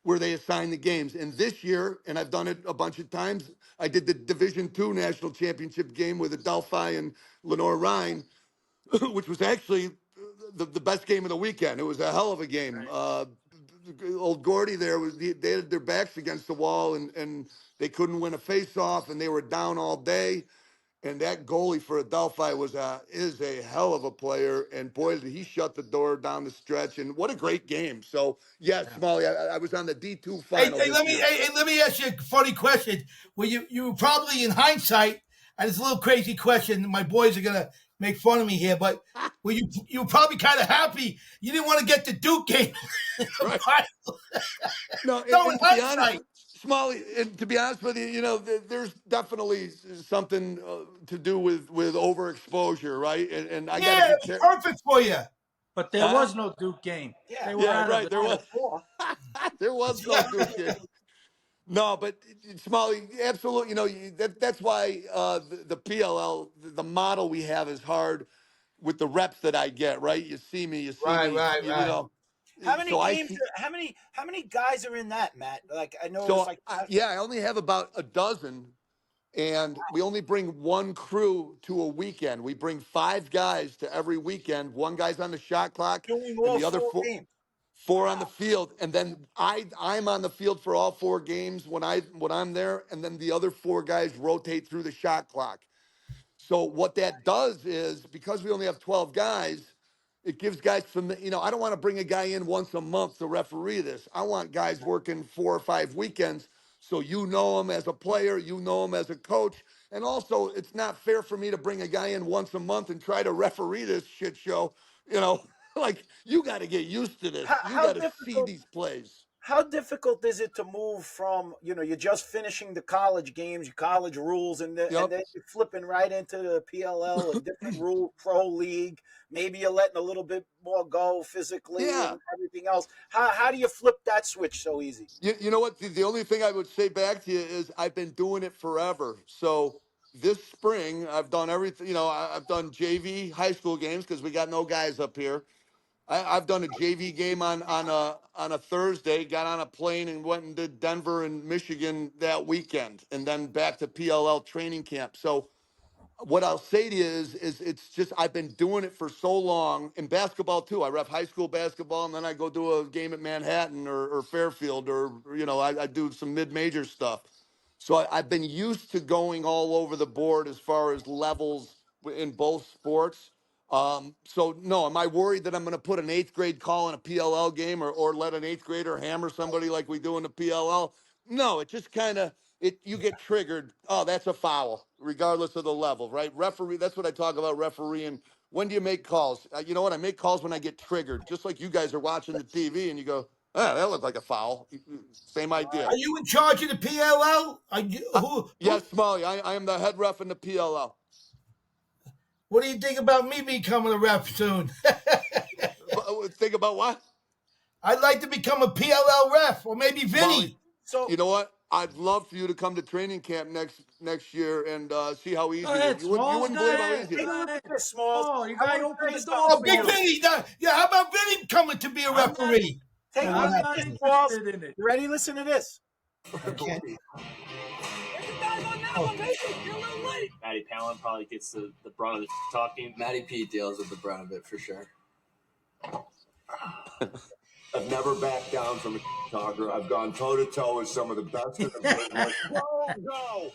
where they assign the games. And this year, and I've done it a bunch of times, I did the Division II national championship game with Adelphi and Lenore Rhine, which was actually the best game of the weekend. It was a hell of a game. Old Gordy there they had their backs against the wall, and they couldn't win a face-off, and they were down all day. And that goalie for Adelphi is a hell of a player. And boy, did he shut the door down the stretch. And what a great game. So, yes, Smalley, I was on the D2 final. Let me ask you a funny question. Well, you probably, in hindsight, and it's a little crazy question. My boys are going to make fun of me here, but were you were probably kind of happy you didn't want to get the Duke game. Right. No, in hindsight. Smalley, and to be honest with you, there's definitely something to do with overexposure, right? And I got to be careful. Perfect for you. But there was no Duke game. Yeah, right. There was. There was no Duke game. No, but Smalley, absolutely. That's why the PLL, the model we have is hard with the reps that I get. Right? You see me. Right. How many games? How many guys are in that, Matt? Like I know. So I only have about a dozen, and we only bring one crew to a weekend. We bring 5 guys to every weekend. One guy's on the shot clock, doing and the other 4 games. 4 on the field, and then I'm on the field for all 4 games when I'm there, and then the other 4 guys rotate through the shot clock. So what that does is, because we only have 12 guys, it gives guys some, I don't want to bring a guy in once a month to referee this. I want guys working 4 or 5 weekends, so you know him as a player, you know him as a coach, and also it's not fair for me to bring a guy in once a month and try to referee this shit show, Like, you got to get used to this. You got to see these plays. how difficult is it to move from, you're just finishing the college games, your college rules, and then you're flipping right into the PLL, a different rule, pro league. Maybe you're letting a little bit more go physically and everything else. How do you flip that switch so easy? You know what? The only thing I would say back to you is I've been doing it forever. So this spring, I've done everything. I've done JV high school games because we got no guys up here. I've done a JV game on a Thursday, got on a plane and went and did Denver and Michigan that weekend, and then back to PLL training camp. So what I'll say to you is it's just I've been doing it for so long in basketball too. I ref high school basketball, and then I go do a game at Manhattan or Fairfield, or I do some mid-major stuff. So I've been used to going all over the board as far as levels in both sports. So no, am I worried that I'm going to put an eighth grade call in a PLL game or let an eighth grader hammer somebody like we do in the PLL? No, it just kind of you get triggered. Oh, that's a foul, regardless of the level, right? Referee. That's what I talk about refereeing. When do you make calls? You know what? I make calls when I get triggered, just like you guys are watching the TV and you go, "Ah, that looked like a foul." Same idea. Are you in charge of the PLL? Yes, Smalley. I am the head ref in the PLL. What do you think about me becoming a ref soon? Think about what? I'd like to become a PLL ref, or maybe Vinny. Smalley, so you know what? I'd love for you to come to training camp next year and see how easy it is. You wouldn't believe how easy it is. Oh, you got to open the door for Big Vinny. Yeah, how about Vinny coming to be a referee? I'm not interested in it. You ready? Listen to this. Okay. Matty Palin probably gets the brunt of the talking. Matty P deals with the brunt of it for sure. I've never backed down from a talker. I've gone toe-to-toe with some of the best in the business. Go!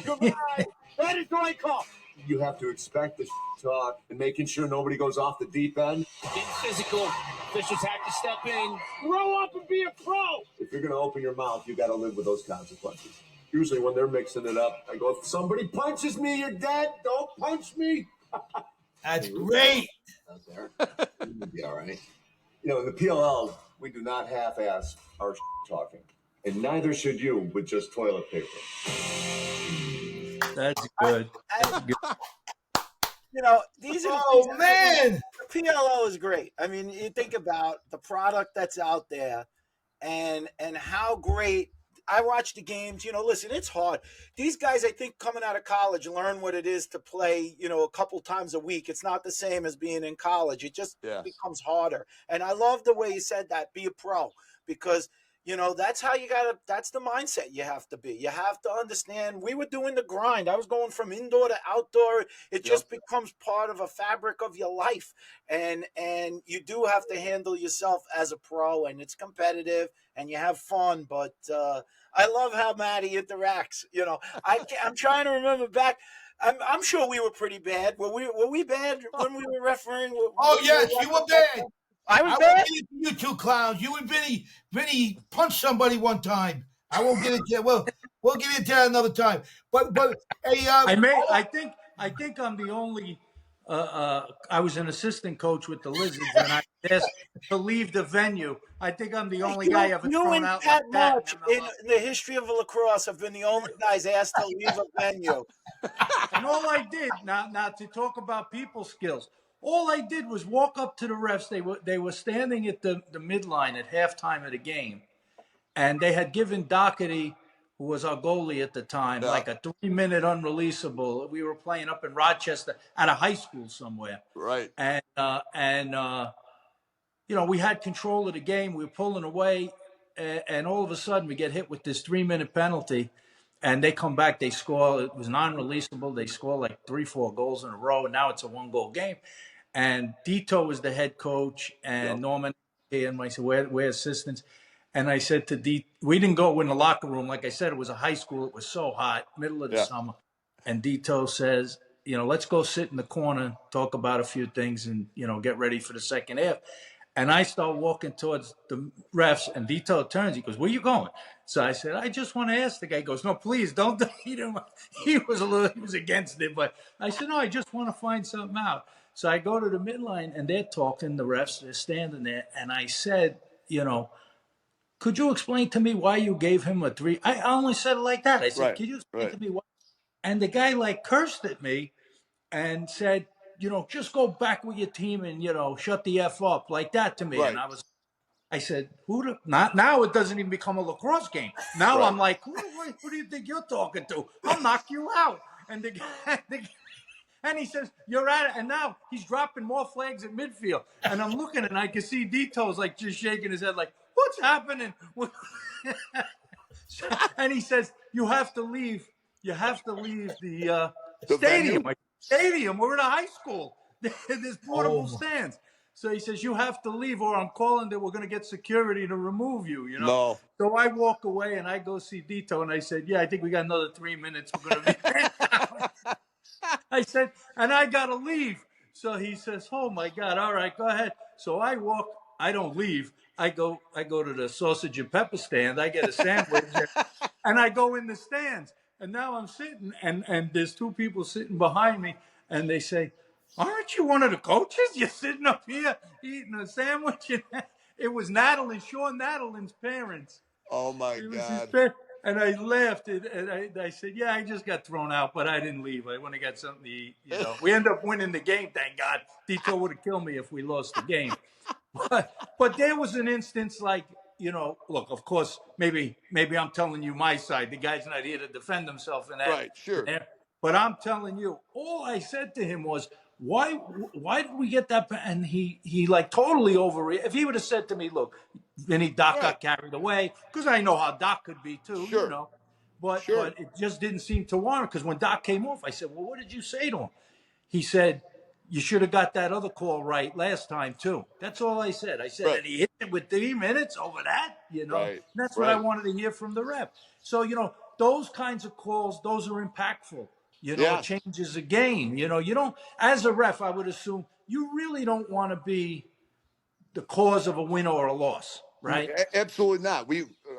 Goodbye! That is the right call! You have to expect the talk and making sure nobody goes off the deep end. Getting physical. Officials have to step in. Grow up and be a pro! If you're going to open your mouth, you got to live with those consequences. Usually when they're mixing it up, I go, if somebody punches me, you're dead. Don't punch me. That's great. Out there. You'll be all right. In the PLL, we do not half-ass our talking. And neither should you with just toilet paper. That's good. That's good. These are man. The PLL is great. I mean, you think about the product that's out there and how great. I watch the games, listen, it's hard. These guys, I think, coming out of college, learn what it is to play, a couple times a week. It's not the same as being in college. It just becomes harder. And I love the way you said that, be a pro, because, that's how that's the mindset you have to be. You have to understand, we were doing the grind. I was going from indoor to outdoor. It just becomes part of a fabric of your life. And you do have to handle yourself as a pro, and it's competitive and you have fun. But I love how Matty interacts. I'm trying to remember back. I'm sure we were pretty bad. Were we bad when we were refereeing? Yes, you were bad. I was bad. Won't get it to you two clowns. You and Vinny punched somebody one time. I won't get into it. We'll get into that another time. But hey, I think I'm the only. I was an assistant coach with the Lizards, and I asked to leave the venue. I think I'm the only guy ever thrown out like that. In the history of lacrosse, have been the only guys asked to leave a venue. And all I did, now to talk about people skills, all I did was walk up to the refs. They were standing at the midline at halftime of the game, and they had given Doherty, who was our goalie at the time, like a 3-minute unreleasable. We were playing up in Rochester at a high school somewhere. Right. And we had control of the game. We were pulling away, and all of a sudden we get hit with this 3-minute penalty, and they come back. They score. It was non-releasable. They score like 3-4 goals in a row, and now it's a 1-goal game. And Dito was the head coach, and Norman and I said, we're assistants. And I said to Dito, we didn't go in the locker room. Like I said, it was a high school. It was so hot, middle of the summer. And Dito says, let's go sit in the corner, talk about a few things, and, get ready for the second half. And I start walking towards the refs, and Dito turns. He goes, where you going? So I said, I just want to ask the guy. He goes, no, please, don't. He was against it. But I said, no, I just want to find something out. So I go to the midline, and they're talking, the refs, they're standing there. And I said, could you explain to me why you gave him a 3? I only said it like that. I said, Right. could you explain Right. to me why? And the guy like cursed at me and said, just go back with your team and, shut the F up like that to me. And Right. I said, not now it doesn't even become a lacrosse game. Now Right. I'm like, who do you think you're talking to? I'll knock you out. And the guy, and he says, you're at it. And now he's dropping more flags at midfield. And I'm looking and I can see Dito's like just shaking his head like, what's happening? And he says, you have to leave. You have to leave the stadium. venue? Stadium. We're in a high school. There's portable stands. So he says, you have to leave or I'm calling that we're going to get security to remove you, No. So I walk away and I go see Dito and I said, yeah, I think we got another 3 minutes. We're going to be I said, and I got to leave. So he says, oh my God. All right, go ahead. So I walk, I don't leave. I go to the sausage and pepper stand. I get a sandwich and I go in the stands. And now I'm sitting and there's two people sitting behind me and they say, aren't you one of the coaches? You're sitting up here eating a sandwich. It was Sean Nadelin's parents. Oh my God. And I laughed and I said, yeah, I just got thrown out, but I didn't leave. I went and got something to eat. We ended up winning the game, thank God. Dito would have killed me if we lost the game. But there was an instance like, look, of course, maybe I'm telling you my side. The guy's not here to defend himself in that. Right, sure. But I'm telling you, all I said to him was, why did we get that? And he like totally overreacted. If he would have said to me, look, Vinny, Doc got carried away, because I know how Doc could be too, Sure. But it just didn't seem to warrant, because when Doc came off, I said, well, what did you say to him? He said, you should have got that other call right last time too. That's all I said. I said, and he hit it with 3 minutes over that, Right. That's what I wanted to hear from the rep. So, those kinds of calls, those are impactful. It changes the game. You don't, as a ref, I would assume you really don't want to be the cause of a win or a loss, right? Absolutely not.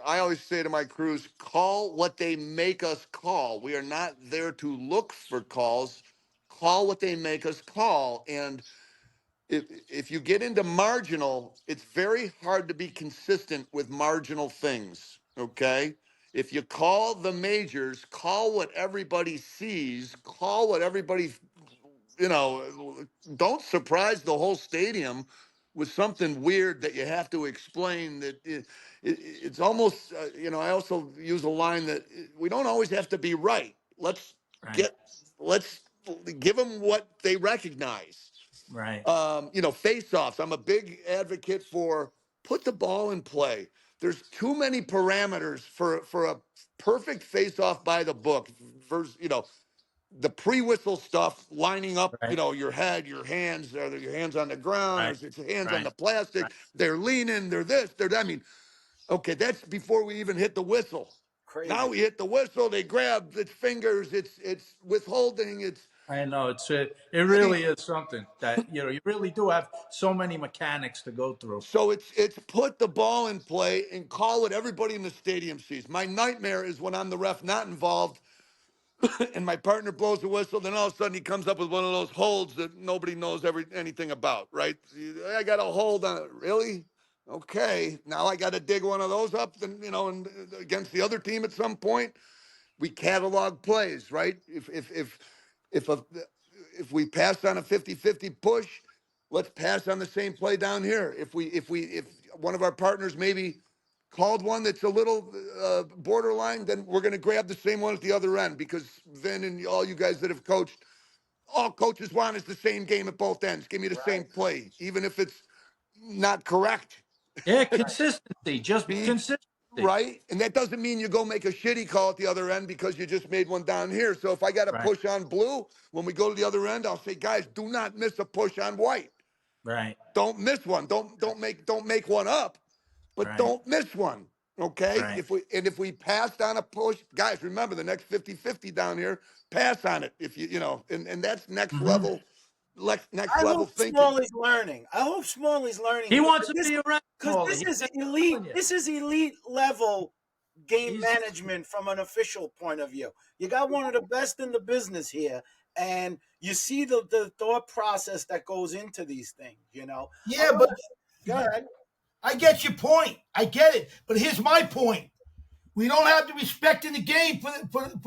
I always say to my crews, call what they make us call. We are not there to look for calls. Call what they make us call. And if you get into marginal, it's very hard to be consistent with marginal things. Okay. If you call the majors, call what everybody sees, call what everybody, don't surprise the whole stadium with something weird that you have to explain. That it's almost, I also use a line that we don't always have to be right. Let's give them what they recognize. Right. Face-offs. I'm a big advocate for put the ball in play. There's too many parameters for a perfect face-off by the book. Versus, the pre-whistle stuff, lining up, your head, your hands, are your hands on the ground, or is it your hands on the plastic? They're leaning, they're this, they're that. I mean, okay, that's before we even hit the whistle. Crazy. Now we hit the whistle, they grab its fingers, it's withholding, I know it really is something that you really do have so many mechanics to go through. So it's put the ball in play and call what everybody in the stadium sees. My nightmare is when I'm the ref not involved and my partner blows the whistle, then all of a sudden he comes up with one of those holds that nobody knows anything about, right? I got a hold on it. Really? Okay. Now I got to dig one of those up, and and against the other team at some point. We catalog plays, right? If we pass on a 50-50 push, let's pass on the same play down here. If one of our partners maybe called one that's a little borderline, then we're going to grab the same one at the other end, because Vin and all you guys that have coached, all coaches want is the same game at both ends. Give me the same play, even if it's not correct. Yeah, consistency, just consistency. Right? And that doesn't mean you go make a shitty call at the other end because you just made one down here. So if I got to push on blue, when we go to the other end, I'll say, guys, do not miss a push on white. Right. Don't miss one. Don't make one up, but don't miss one. Okay? Right. If we passed on a push, guys, remember the next 50-50 down here, pass on it. If and that's next level. Next level thinking. Smalley's learning. I hope Smalley's learning. He wants to be around, because this is elite. This is elite level game management from an official point of view. You got one of the best in the business here, and you see the thought process that goes into these things. Yeah, but go ahead. I get your point. I get it. But here's my point. We don't have the respect in the game for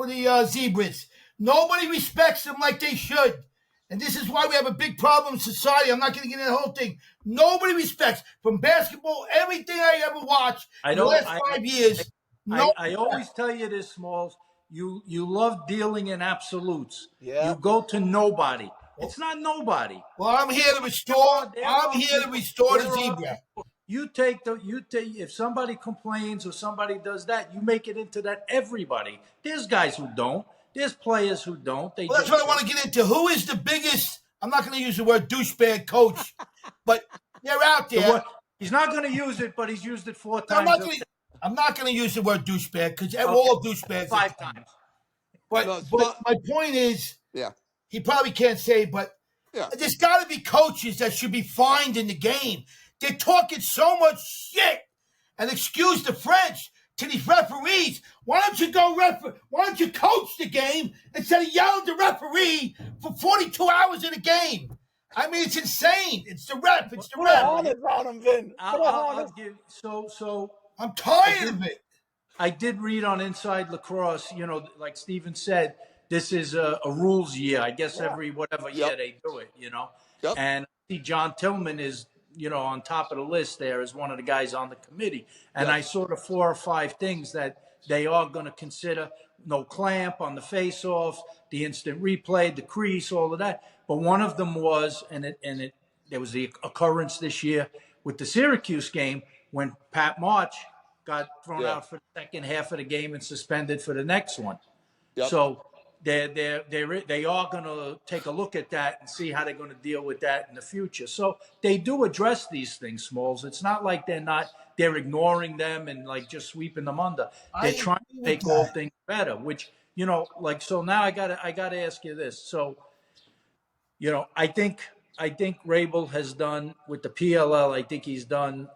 the Zebras. Nobody respects them like they should. And this is why we have a big problem in society. I'm not going to get into the whole thing. Nobody respects. From basketball, everything I ever watched in the last 5 years. I always tell you this, Smalls. You love dealing in absolutes. Yeah. You go to nobody. It's not nobody. Well, I'm here to restore. The Zebra. You take if somebody complains or somebody does that, you make it into that everybody. There's guys who don't. There's players who don't. That's what I want to get into. Who is the biggest? I'm not going to use the word douchebag coach, but they're out there. He's not going to use it, but he's used it 4 times. I'm not going to use the word douchebag because all douchebags 5 times. But my point is, he probably can't say, but there's got to be coaches that should be fined in the game. They're talking so much shit, and excuse the French, to these referees. Why don't you coach the game instead of yelling at the referee for 42 hours in a game? I mean, it's insane. It's the ref. It's the ref. On him, Vin. I'm tired of it. I did read on Inside Lacrosse, like Steven said, this is a rules year. I guess every whatever year they do it, And I see John Tillman is, on top of the list there as one of the guys on the committee. And I saw the 4 or 5 things that they are going to consider. No clamp on the face-off, the instant replay, the crease, all of that. But one of them was, there was the occurrence this year with the Syracuse game when Pat March got thrown out for the second half of the game and suspended for the next one. So they are going to take a look at that and see how they're going to deal with that in the future. So they do address these things, Smalls. It's not like they're ignoring them and like just sweeping them under. They're trying to make all things better, which, so now I gotta ask you this. So, I think Rabel has done with the PLL, I think he's done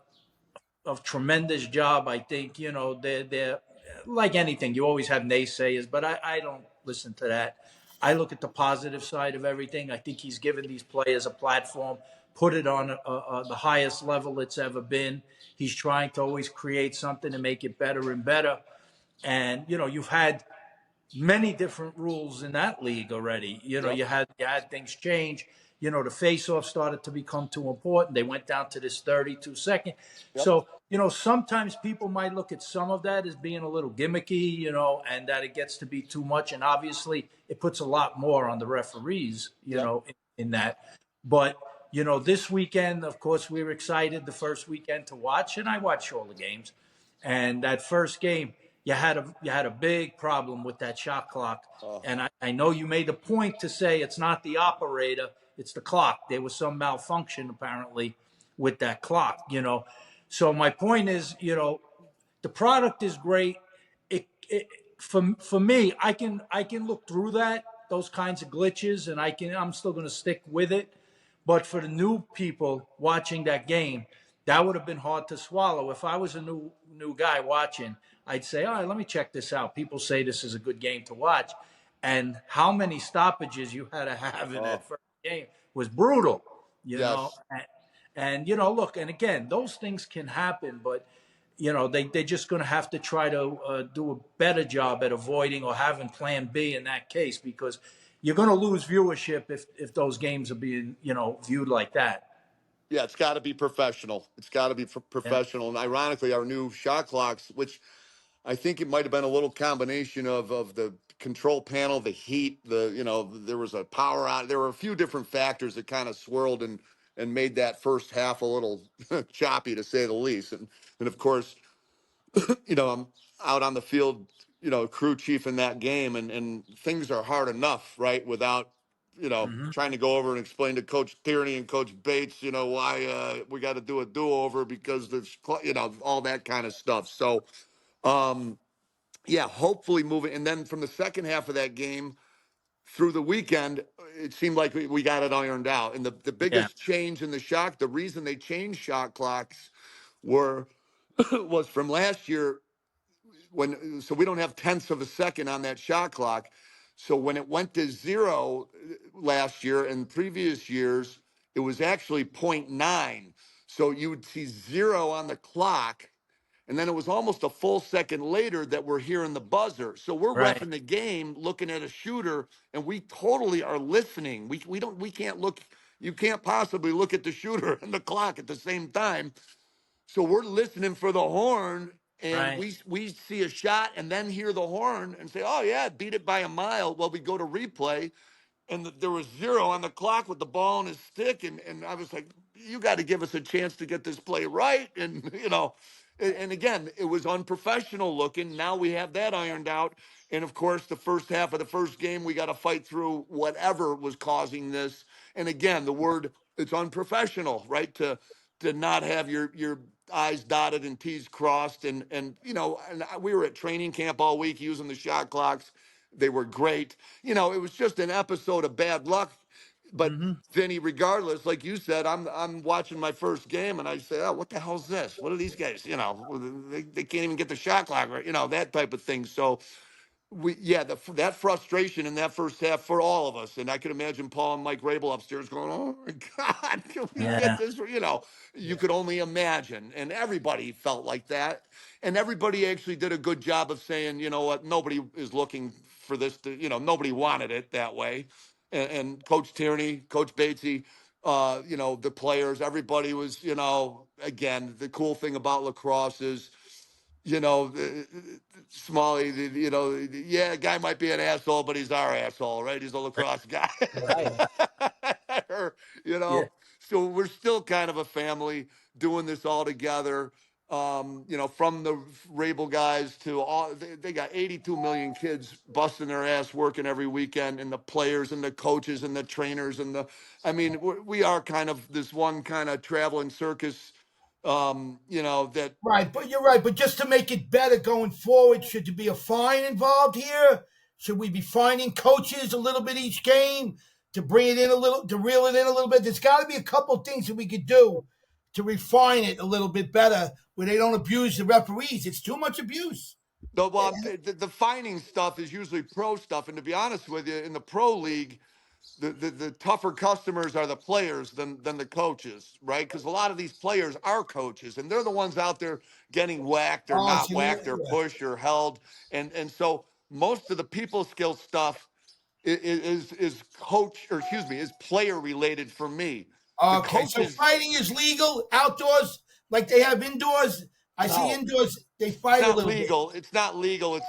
a tremendous job. I think, they're like anything. You always have naysayers, but I don't listen to that. I look at the positive side of everything. I think he's given these players a platform, put it on the highest level it's ever been. He's trying to always create something to make it better and better. And, you've had many different rules in that league already. You had things change. The face-off started to become too important. They went down to this 32-second. So, sometimes people might look at some of that as being a little gimmicky, and that it gets to be too much. And obviously, it puts a lot more on the referees, in that. But, this weekend, of course, we were excited the first weekend to watch, and I watched all the games. And that first game, you had a big problem with that shot clock. And I know you made the point to say it's not the operator, it's the clock. There was some malfunction apparently with that clock, So my point is, the product is great. For me, I can look through those kinds of glitches, and I'm still going to stick with it. But for the new people watching that game, that would have been hard to swallow. If I was a new guy watching, I'd say, all right, let me check this out. People say this is a good game to watch. And how many stoppages you had to have in that first game was brutal, you know. And look, and again, those things can happen, but they're just going to have to try to do a better job at avoiding or having plan B in that case, because you're going to lose viewership if those games are being, viewed like that. Yeah, it's got to be professional. It's got to be professional. And ironically, our new shot clocks, which I think it might have been a little combination of the control panel, the heat, there was a power out. There were a few different factors that kind of swirled and made that first half a little choppy, to say the least. And of course, I'm out on the field, crew chief in that game, and things are hard enough, right? Without, trying to go over and explain to Coach Tierney and Coach Bates, why we got to do a do-over because there's, all that kind of stuff. So, hopefully moving. And then from the second half of that game through the weekend, it seemed like we got it ironed out. And the biggest change in the reason they changed shot clocks was from last year so we don't have tenths of a second on that shot clock. So when it went to 0 last year and previous years, it was actually 0.9. So you would see 0 on the clock. And then it was almost a full second later that we're hearing the buzzer. So we're Right. reffing the game, looking at a shooter, and we totally are listening. We can't look. You can't possibly look at the shooter and the clock at the same time. So we're listening for the horn, and Right. we see a shot and then hear the horn and say, "Oh yeah, beat it by a mile." Well, we go to replay, and there was 0 on the clock with the ball in his stick, and I was like, you got to give us a chance to get this play right. And and again, it was unprofessional looking. Now we have that ironed out. And of course, the first half of the first game, we got to fight through whatever was causing this. And again, the word, it's unprofessional, right? To not have your I's dotted and T's crossed. And we were at training camp all week using the shot clocks. They were great. It was just an episode of bad luck. But Mm-hmm. Vinny, regardless, like you said, I'm watching my first game and I say, oh, what the hell's this? What are these guys? They can't even get the shot clock right. That type of thing. So that frustration in that first half for all of us, and I could imagine Paul and Mike Rabel upstairs going, "Oh my God, can we get Yeah. this?" You could only imagine, and everybody felt like that, and everybody actually did a good job of saying, you know what, nobody is looking for this nobody wanted it that way, and Coach Tierney, Coach Batesy, the players, everybody was, again, the cool thing about lacrosse is, Smalley, a guy might be an asshole, but he's our asshole, right? He's a lacrosse guy. Right. Or, Yeah. so we're still kind of a family doing this all together. From the Rabel guys to all, they got 82 million kids busting their ass working every weekend, and the players and the coaches and the trainers we are kind of this one kind of traveling circus, that. Right, but you're right. But just to make it better going forward, should there be a fine involved here? Should we be fining coaches a little bit each game to bring it in a little, to reel it in a little bit? There's got to be a couple of things that we could do to refine it a little bit better, where they don't abuse the referees. It's too much abuse. The fining stuff is usually pro stuff, and to be honest with you, in the pro league, the tougher customers are the players than the coaches, right? Because a lot of these players are coaches, and they're the ones out there getting whacked or Oh, not see, whacked or yeah. pushed or held, and so most of the people skill stuff is coach, or excuse me, is player related for me. The Okay, so coaches. fighting is legal outdoors, like they have indoors. I see No. indoors they fight It's a not little legal. It's not legal.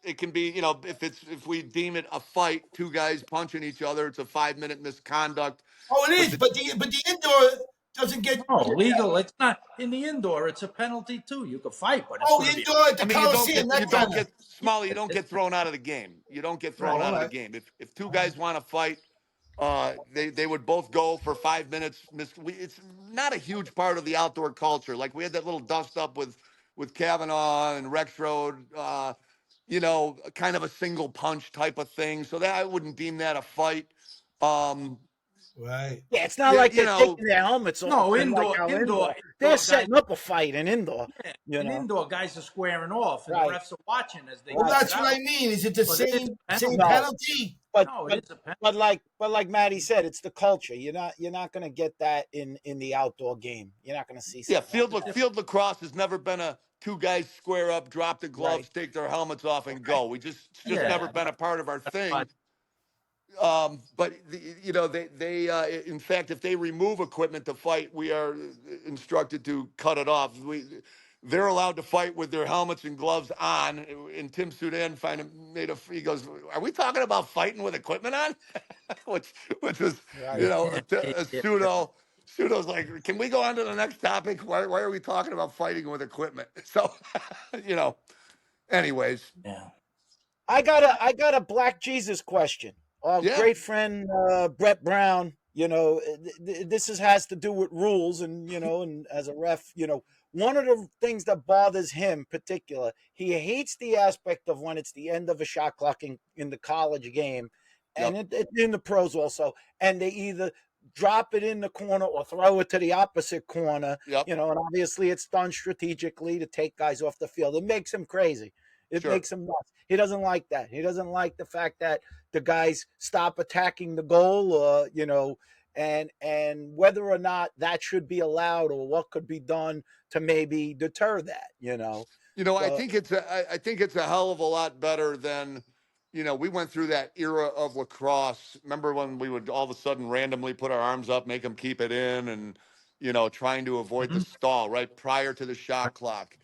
It can be, if we deem it a fight, two guys punching each other, it's a 5-minute misconduct. bit. Oh, it But is, but the indoor doesn't get. No, legal. It's not in the indoor. It's a penalty too. You can fight, but it's Oh, going to be. indoor at the I mean, you Coliseum. don't That kind of. get Smalley. You don't get thrown out of the game. You don't get thrown Oh, out all of the right. game. If two guys want to fight, they would both go for 5 minutes. It's not a huge part of the outdoor culture. Like we had that little dust up with Kavanaugh and Rexroad. Kind of a single punch type of thing. So that I wouldn't deem that a fight. Right. Yeah, it's not Yeah, like they're taking their helmets off. No, and indoor. like how Indoor. They're Indoor setting guys, up a fight in indoor. yeah, in indoor, guys are squaring off, and Right. the refs are watching as they. Well, get that's it what out. I mean. Is it the But it is a same penalty. penalty? But No, but, it is a penalty. but like Maddie said, it's the culture. You're not going to get that in the outdoor game. You're not going to see. Yeah, something field lacrosse has never been a two guys square up, drop the gloves, Right. take their helmets off, and go. It's just Yeah. never been a part of our thing. right. But they in fact, if they remove equipment to fight, we are instructed to cut it off. They're allowed to fight with their helmets and gloves on. And Tim Sudan he goes, "Are we talking about fighting with equipment on?" which was Right. a pseudo. Pseudo's like, "Can we go on to the next topic? Why are we talking about fighting with equipment?" So, anyways. Yeah. I got a Black Jesus question. Our Yeah. great friend Brett Brown. This has to do with rules, and and as a ref, one of the things that bothers him in particular, he hates the aspect of when it's the end of a shot clock in the college game, and it in the pros also, and they either drop it in the corner or throw it to the opposite corner. Yep. And obviously it's done strategically to take guys off the field. It makes him crazy. It Sure. makes him nuts. He doesn't like that. He doesn't like the fact that the guys stop attacking the goal, and whether or not that should be allowed or what could be done to maybe deter that. I think it's a hell of a lot better than, we went through that era of lacrosse. Remember when we would all of a sudden randomly put our arms up, make them keep it in, and trying to avoid the stall right prior to the shot clock,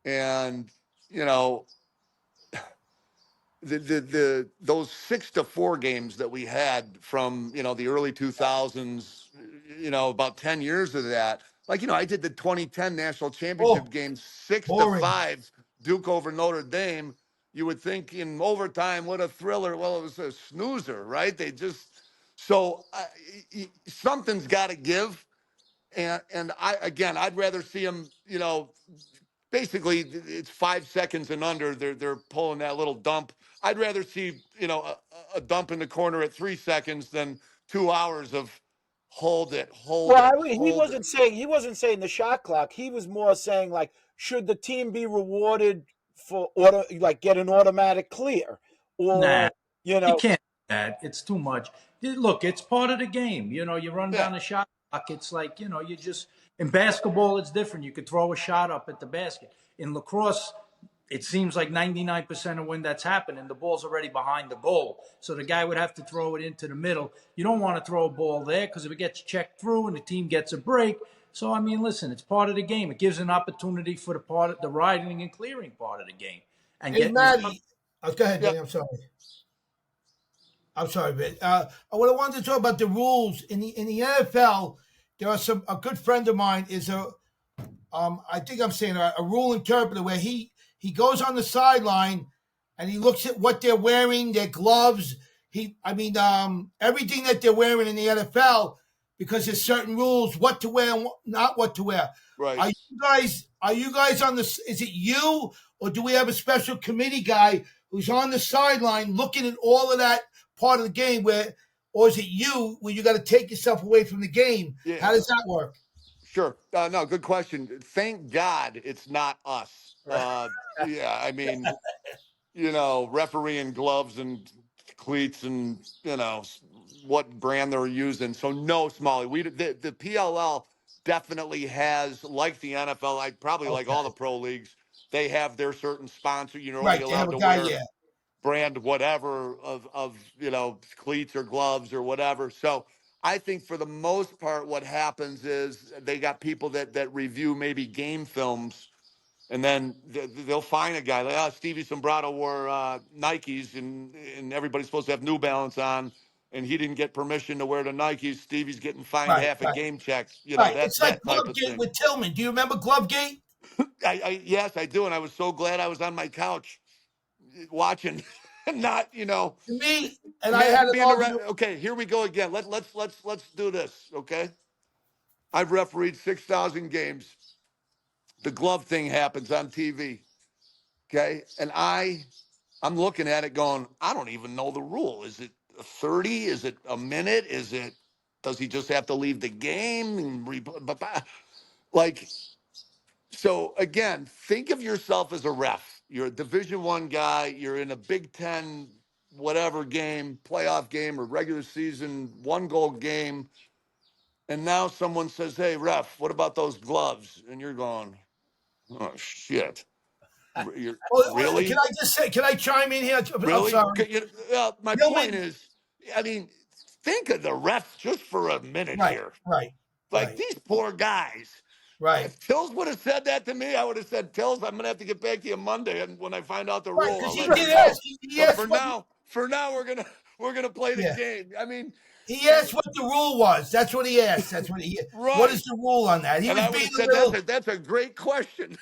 and those 6-4 games that we had from the early 2000s, about 10 years of that. Like, I did the 2010 national championship game, 6-5 Duke over Notre Dame. You would think in overtime, what a thriller. Well, it was a snoozer, right? Something's got to give. And I'd rather see them, basically it's 5 seconds and under. They're pulling that little dump. I'd rather see, a dump in the corner at 3 seconds than 2 hours of hold it. He wasn't saying the shot clock. He was more saying, like, should the team be rewarded for get an automatic clear, or you can't do that. It's too much. Look, it's part of the game. You run down a shot clock. It's like, you just in basketball, it's different. You could throw a shot up at the basket. In lacrosse, it seems like 99% of when that's happening, the ball's already behind the goal. So the guy would have to throw it into the middle. You don't want to throw a ball there because if it gets checked through and the team gets a break. So, I mean, listen, it's part of the game. It gives an opportunity for the riding and clearing part of the game. And Maddie, go ahead, Danny. I'm sorry, Ben. What I wanted to talk about the rules in the NFL. There are a good friend of mine is I think I'm saying a rule interpreter where he goes on the sideline and he looks at what they're wearing, their gloves. Everything that they're wearing in the NFL, because there's certain rules, what to wear and not what to wear. Right. Are you guys on this? Is it you, or do we have a special committee guy who's on the sideline looking at all of that part of the game, or is it you where you got to take yourself away from the game? Yeah. How does that work? Sure. No, good question. Thank God it's not us. Refereeing gloves and cleats and, what brand they're using. So no, Smalley, the PLL definitely has, like the NFL, like all the pro leagues, they have their certain sponsor, right, allowed to wear brand whatever of cleats or gloves or whatever. So I think for the most part, what happens is they got people that review maybe game films, and then they'll find a guy like, Stevie Sombrado wore Nikes, and everybody's supposed to have New Balance on, and he didn't get permission to wear the Nikes. Stevie's getting fined half a game check. It's like Glovegate with Tillman. Do you remember Glovegate? Yes, I do, and I was so glad I was on my couch watching, not me. And I had okay. Here we go again. Let's do this. Okay, I've refereed 6,000 games. The glove thing happens on TV. Okay, and I'm looking at it going, I don't even know the rule. Is it 30? Is it a minute? Does he just have to leave the game? So again, think of yourself as a ref. You're a Division I guy. You're in a Big Ten whatever game, playoff game or regular season, 1-goal game. And now someone says, hey, ref, what about those gloves? And you're going, oh, shit. Really? Can I just say, can I chime in here? Really? My point is, think of the ref just for a minute here. Right. These poor guys. Right. If Tills would have said that to me, I would have said, Tills, I'm going to have to get back to you Monday, and when I find out the rule. Because he did ask. For now, we're gonna play the game. He asked what the rule was. That's what he asked. What is the rule on that? That's a great question.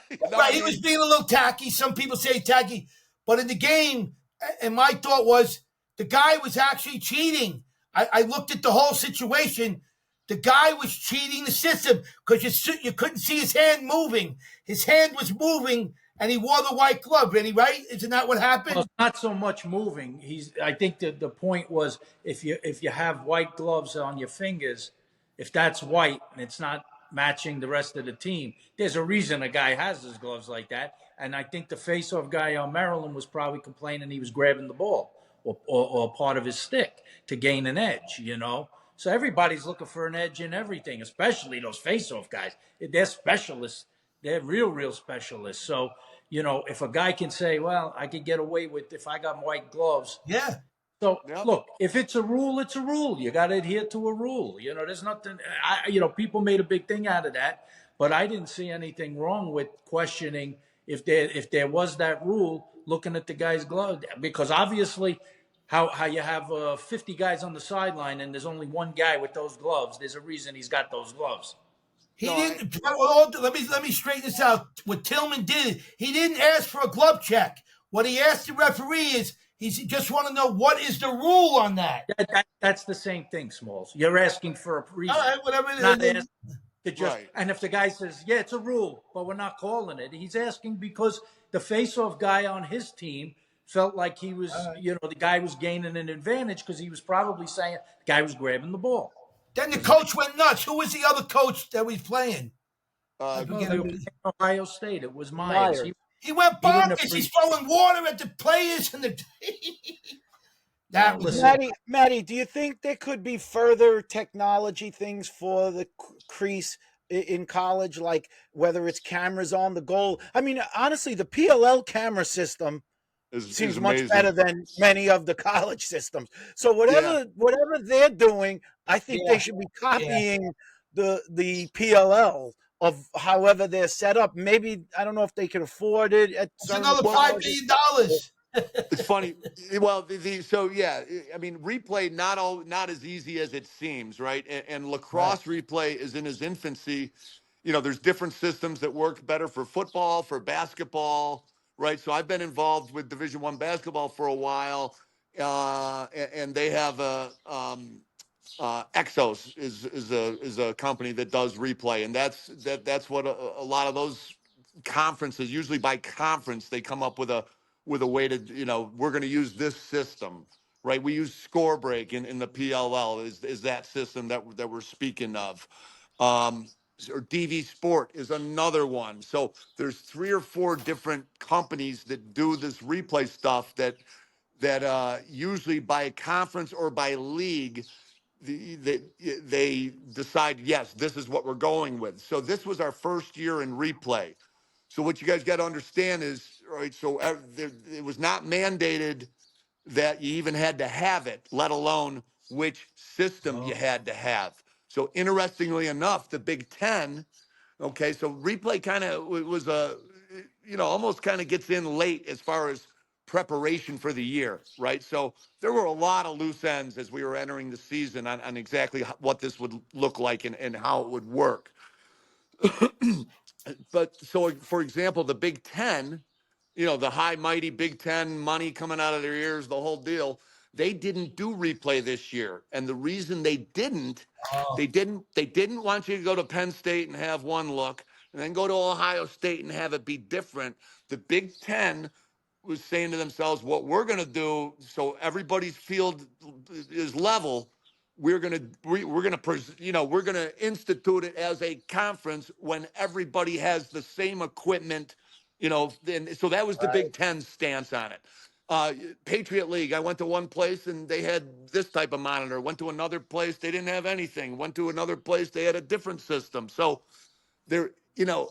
He was being a little tacky. Some people say tacky, but in the game, and my thought was the guy was actually cheating. I looked at the whole situation. The guy was cheating the system because you couldn't see his hand moving. His hand was moving, and he wore the white glove. Vinny, right? Isn't that what happened? Well, not so much moving. I think the point was if you have white gloves on your fingers, if that's white and it's not matching the rest of the team, there's a reason a guy has his gloves like that. And I think the face-off guy on Maryland was probably complaining he was grabbing the ball or part of his stick to gain an edge, So everybody's looking for an edge in everything, especially those face-off guys. They're specialists. They're real specialists. So, if a guy can say, well, I could get away with if I got white gloves. Yeah. So Yep. look, if it's a rule, it's a rule. You got to adhere to a rule. There's nothing. People made a big thing out of that, but I didn't see anything wrong with questioning if there was that rule. Looking at the guy's glove, because obviously, how you have 50 guys on the sideline and there's only one guy with those gloves. There's a reason he's got those gloves. He didn't. Let me straighten this out. What Tillman did, he didn't ask for a glove check. What he asked the referee is, he just want to know what is the rule on that. That's the same thing, Smalls. You're asking for a reason. All right, whatever it is. Right. And if the guy says, yeah, it's a rule, but we're not calling it, he's asking because the face-off guy on his team felt like he was, the guy was gaining an advantage because he was probably saying the guy was grabbing the ball. Then the coach went nuts. Who was the other coach that was playing? Ohio State. It was Myers. He went bonkers. He's throwing water at the players and the. That was Matty. Do you think there could be further technology things for the crease in college, like whether it's cameras on the goal? I mean, honestly, the PLL camera system seems much better than many of the college systems. So whatever they're doing, I think they should be copying the PLL of however they're set up. Maybe I don't know if they can afford it. It's another $5 million. It's funny. Well, I mean, replay not as easy as it seems, right? And lacrosse replay is in its infancy. There's different systems that work better for football, for basketball, right? So I've been involved with Division I basketball for a while, and they have Exos is a company that does replay, and that's what a lot of those conferences, usually by conference, they come up with a way to, we're going to use this system, right? We use Score Break in the PLL is that system that we're speaking of. Or DV Sport is another one. So there's 3 or 4 different companies that do this replay stuff that usually by conference or by league, they decide, yes, this is what we're going with. So this was our first year in replay. So what you guys got to understand is, right, so it was not mandated that you even had to have it, let alone which system you had to have. So interestingly enough, the Big Ten, okay, so replay kind of was almost kind of gets in late as far as preparation for the year, right? So there were a lot of loose ends as we were entering the season on exactly what this would look like and how it would work. But so, for example, the Big Ten, the high mighty Big Ten, money coming out of their ears, the whole deal, they didn't do replay this year. And the reason they didn't want you to go to Penn State and have one look and then go to Ohio State and have it be different. The Big Ten was saying to themselves, what we're going to do so everybody's field is level, we're going to institute it as a conference when everybody has the same equipment, and so that was the Big Ten stance on it. Patriot League, I went to one place and they had this type of monitor. Went to another place, they didn't have anything. Went to another place, they had a different system. So there,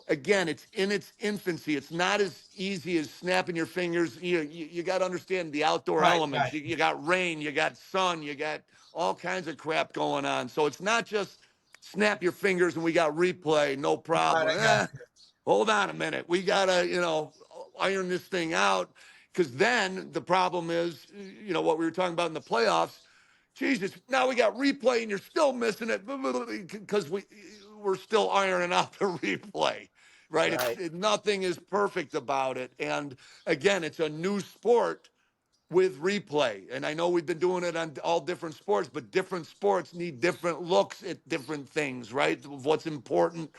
again, it's in its infancy. It's not as easy as snapping your fingers. You got to understand the outdoor elements. Right. You got rain, you got sun, you got all kinds of crap going on. So it's not just snap your fingers and we got replay, no problem. Hold on a minute. We got to, iron this thing out. Because then the problem is, what we were talking about in the playoffs. Jesus, now we got replay and you're still missing it because we're still ironing out the replay, right? Nothing is perfect about it. And again, it's a new sport with replay. And I know we've been doing it on all different sports, but different sports need different looks at different things, right? What's important.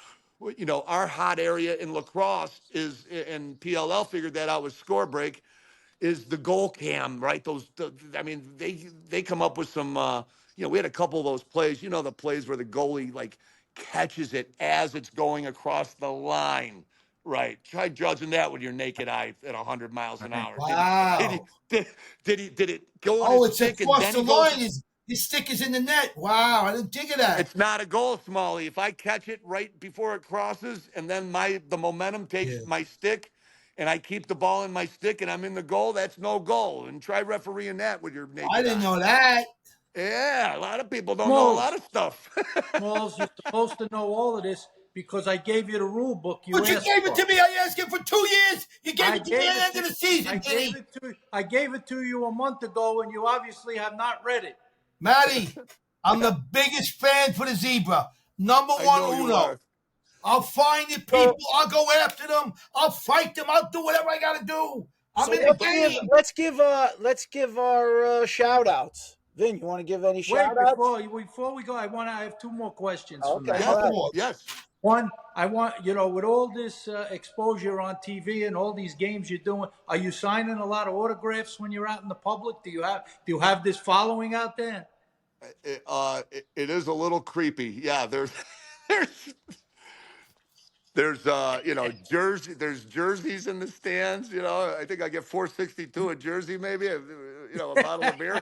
Our hot area in lacrosse is, and PLL figured that out with Score Break, is the goal cam, right? They come up with some, we had a couple of those plays, the plays where the goalie catches it as it's going across the line, right? Try judging that with your naked eye at 100 miles an hour. Wow. Did it go on Oh, his it's stick across and the then line. His stick is in the net. Wow, I didn't think of that. It's not a goal, Smalley. If I catch it right before it crosses, and then the momentum takes my stick, and I keep the ball in my stick, and I'm in the goal, that's no goal. And try refereeing that with your naked I didn't eye. know that. Yeah, a lot of people don't know a lot of stuff. Smalls, you're supposed to know all of this because I gave you the rule book. But you gave it to me. I asked you for 2 years. You gave it to me at the end of the season, I gave it to you a month ago, and you obviously have not read it. Matty, I'm the biggest fan for the Zebra. Number one, Uno. I'll find the people. I'll go after them. I'll fight them. I'll do whatever I got to do. I'm in the game. Let's give our shout outs. Vin, you want to give any shout outs? Before we go, I have 2 more questions. Okay. Yes. One, I want, with all this exposure on TV and all these games you're doing, are you signing a lot of autographs when you're out in the public? Do you have this following out there? It is a little creepy. Yeah, there's jerseys in the stands. I think I get $4.62 a jersey, maybe a bottle of beer.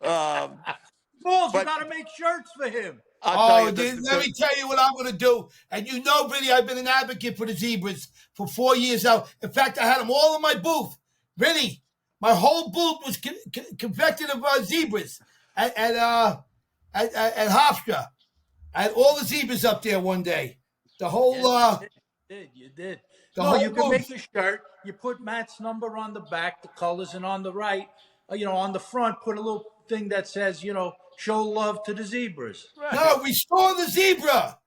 Balls, you got to make shirts for him. Let me tell you what I'm going to do. And Vinny, I've been an advocate for the Zebras for 4 years now. In fact, I had them all in my booth. Vinny, my whole booth was confected of zebras at Hofstra. I had all the zebras up there one day. The whole You did. You can make a shirt. You put Matt's number on the back, the colors, and on the right, on the front, put a little thing that says, show love to the Zebras. Right. No, restore the Zebra.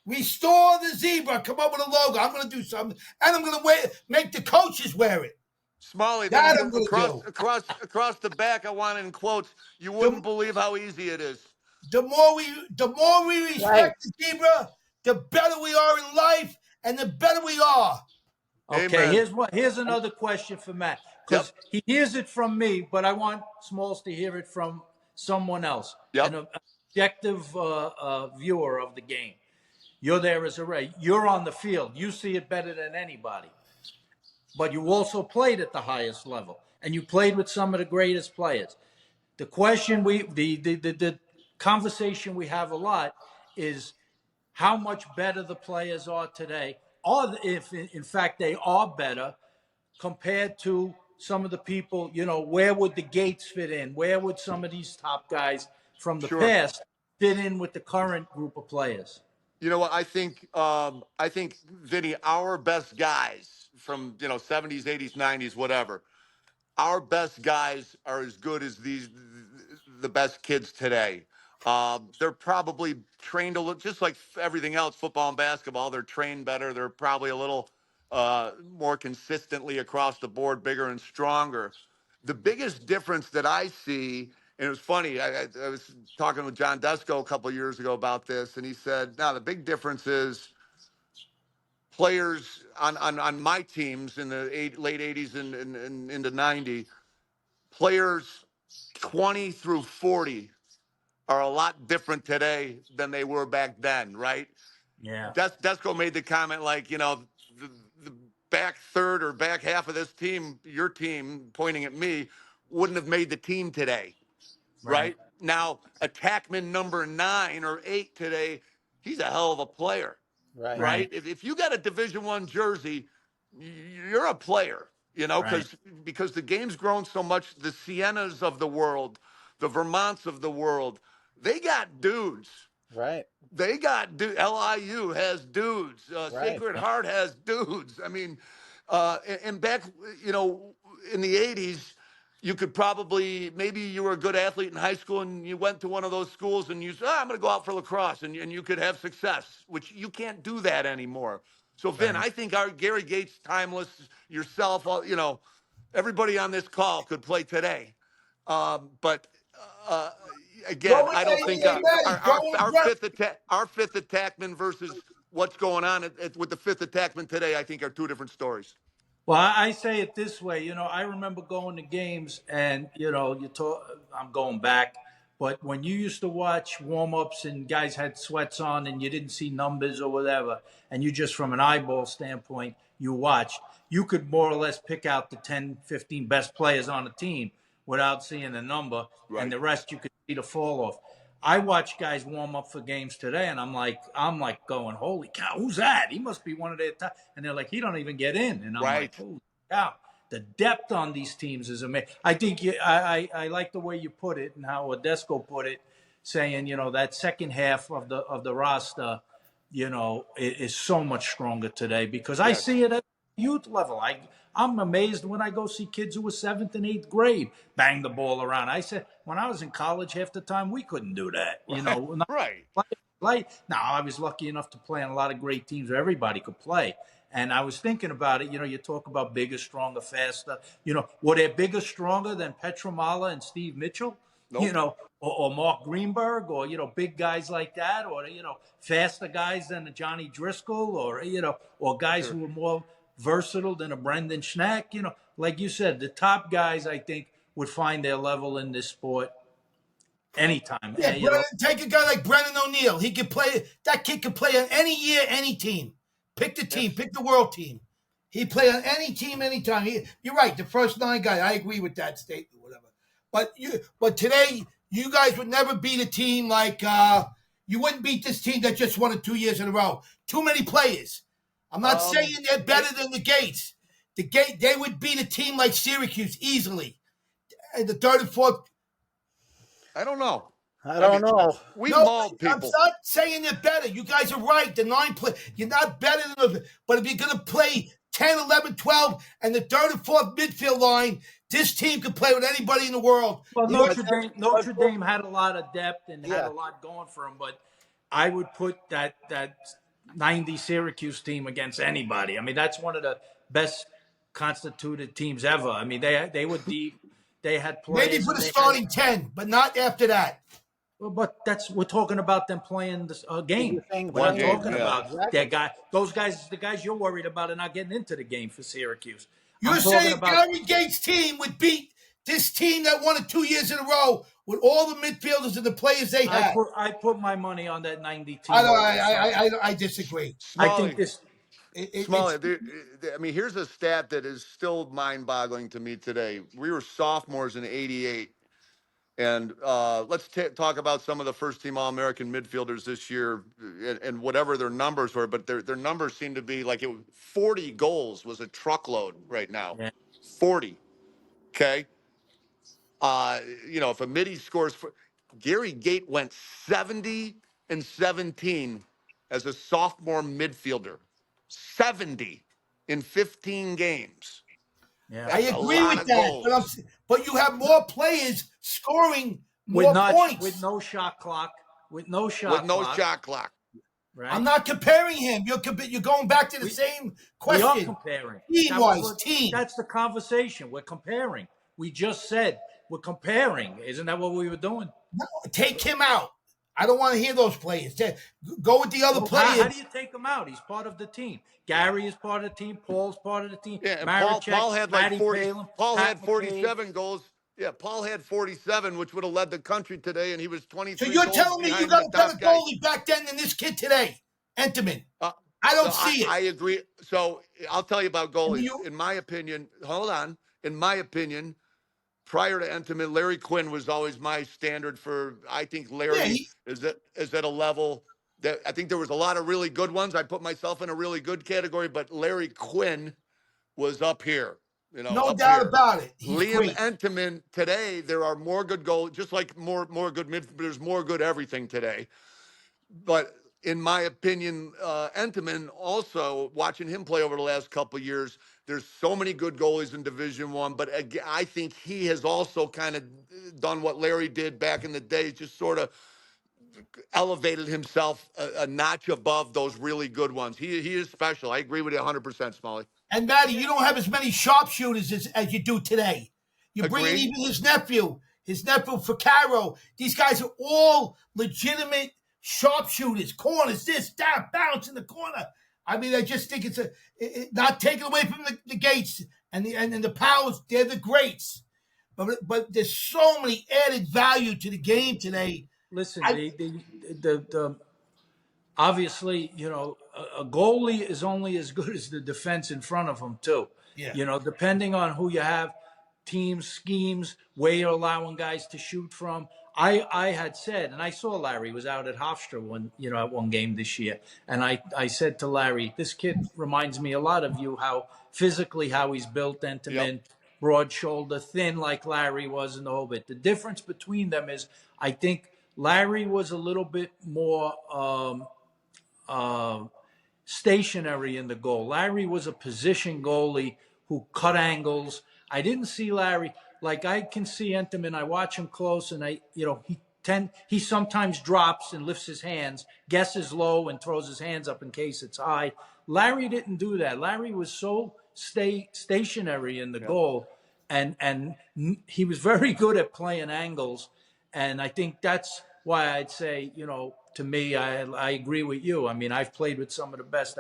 Restore the Zebra. Come up with a logo. I'm going to do something, and I'm going to make the coaches wear it. Smalley, across the back, I want in quotes. You wouldn't believe how easy it is. The more we respect the Zebra, the better we are in life, and the better we are. Okay, Amen. Here's another question for Matt, because he hears it from me, but I want Smalls to hear it from someone else, an objective viewer of the game. You're there as a Ray. You're on the field. You see it better than anybody. But you also played at the highest level, and you played with some of the greatest players. The question the conversation we have a lot is how much better the players are today, or if in fact they are better compared to some of the people, where would the Gates fit in? Where would some of these top guys from the past fit in with the current group of players? You know what? I think, Vinny, our best guys from, 70s, 80s, 90s, whatever, our best guys are as good as the best kids today. They're probably trained a little, just like everything else, football and basketball, they're trained better. They're probably a little more consistently across the board, bigger and stronger. The biggest difference that I see, and it was funny, I was talking with John Desko a couple of years ago about this, and he said, now the big difference is players on my teams in the late 80s and into 90, players 20 through 40 are a lot different today than they were back then, right? Yeah. Desko made the comment like, the back third or back half of this team, your team, pointing at me, wouldn't have made the team today, right? Now, attackman number 9 or 8 today, he's a hell of a player, right? If you got a Division I jersey, you're a player, because the game's grown so much. The Siennas of the world, the Vermonts of the world, they got dudes. Right. They got LIU has dudes. Sacred Heart has dudes. I mean, and back, in the 80s, you could probably, maybe you were a good athlete in high school and you went to one of those schools and you said, I'm going to go out for lacrosse, and you could have success, which you can't do that anymore. So, Vin, I think our Gary Gates, Timeless, yourself, everybody on this call could play today. But again, I don't think our fifth attackman versus what's going on with the fifth attackman today, I think, are two different stories. Well, I say it this way. I remember going to games and, I'm going back. But when you used to watch warm-ups and guys had sweats on and you didn't see numbers or whatever, and you just from an eyeball standpoint, you watched, you could more or less pick out the 10, 15 best players on the team without seeing the number. And the rest you could see the fall off. I watch guys warm up for games today, and I'm like going, holy cow, who's that? He must be one of their top. And they're like, he don't even get in. And I'm like, holy cow. The depth on these teams is amazing. I think I like the way you put it and how Odesco put it, saying, that second half of the roster, is so much stronger today because I see it at youth level. I'm amazed when I go see kids who were 7th and 8th grade bang the ball around. I said, when I was in college, half the time we couldn't do that. Right. Now, I was lucky enough to play on a lot of great teams where everybody could play. And I was thinking about it, you talk about bigger, stronger, faster. Were they bigger, stronger than Petramala and Steve Mitchell? Nope. Or Mark Greenberg, or, big guys like that, or, faster guys than a Johnny Driscoll, or, or guys who were more versatile than a Brendan Schnack. Like you said, the top guys, I think, would find their level in this sport anytime. Yeah, take a guy like Brendan O'Neill. He could play. That kid could play on any year, any team. Pick the team. Pick the world team. He play on any team, anytime. You're right. The first 9 guys. I agree with that statement. Whatever. But today, you guys would never beat a team like you wouldn't beat this team that just won it 2 years in a row. Too many players. I'm not saying they're better than the Gates. They would beat a team like Syracuse easily. And the 3rd and 4th. I don't know. I don't know. We mauled people. I'm not saying they're better. You guys are right. The 9 play. You're not better than them. But if you're going to play 10, 11, 12, and the 3rd and 4th midfield line, this team could play with anybody in the world. Well, Notre Dame had a lot of depth and had a lot going for them, but I would put that 90 Syracuse team against anybody. I mean, that's one of the best constituted teams ever. I mean, they were deep. They had players. Maybe for the starting 10, but not after that. Well, but we're talking about them playing this game. What I'm talking about, those guys, the guys you're worried about, are not getting into the game for Syracuse. You're saying Gary Gates' team would beat this team that won it 2 years in a row with all the midfielders and the players they had. I put my money on that 90 team. I disagree. Smalley, I think this. Smalley, I mean, here's a stat that is still mind-boggling to me today. We were sophomores in '88. And let's talk about some of the first-team All-American midfielders this year and whatever their numbers were. But their numbers seem to be like 40 goals was a truckload right now. Yeah. 40. Okay. If a midi scores, Gary Gate went 70-17 as a sophomore midfielder. 70 in 15 games. Yeah. I agree with that, but you have more players scoring more points with no shot clock. Right? I'm not comparing him. You're going back to the same question. We are comparing. Team. That's the conversation. We're comparing. We just said we're comparing. Isn't that what we were doing? No, take him out. I don't want to hear those players. Go with the other players. How do you take him out? He's part of the team. Gary is part of the team. Paul's part of the team. Yeah, and Paul had like 40. Paul had 47 goals. Yeah, Paul had 47, which would have led the country today, and he was 23. So you're telling me you got a better goalie back then than this kid today, Entenmann? I don't see it. I agree. So I'll tell you about goalies. In my opinion, prior to Entenmann, Larry Quinn was always my standard for. I think Larry is at a level that I think there was a lot of really good ones. I put myself in a really good category, but Larry Quinn was up here. No doubt about it. Liam Entenmann today, there are more good goals, just like more good midfielders. There's more good everything today. But in my opinion, Entenmann also, watching him play over the last couple of years, there's so many good goalies in Division I. But I think he has also kind of done what Larry did back in the day, just sort of elevated himself a notch above those really good ones. He is special. I agree with you 100%, Smalley. And Matty, you don't have as many sharpshooters as you do today. You bring in even his nephew Ficaro. These guys are all legitimate sharpshooters, corners, this, that, bounce in the corner. I mean, I just think it's not taken away from the Gates and the Powers. They're the greats, but there's so many added value to the game today. Listen, obviously, a goalie is only as good as the defense in front of him too. Yeah. Depending on who you have, teams, schemes, where you're allowing guys to shoot from. I had said, and I saw Larry was out at Hofstra at one game this year, and I said to Larry, this kid reminds me a lot of you, how he's built, Entenmann, broad shoulder, thin like Larry was, and the whole bit. The difference between them is, I think Larry was a little bit more stationary in the goal. Larry was a position goalie who cut angles. I didn't see Larry like I can see Entenmann. I watch him close, and he sometimes drops and lifts his hands, guesses low, and throws his hands up in case it's high. Larry didn't do that. Larry was so stationary in the goal, and he was very good at playing angles. And I think that's why I'd say, to me, I agree with you. I mean, I've played with some of the best.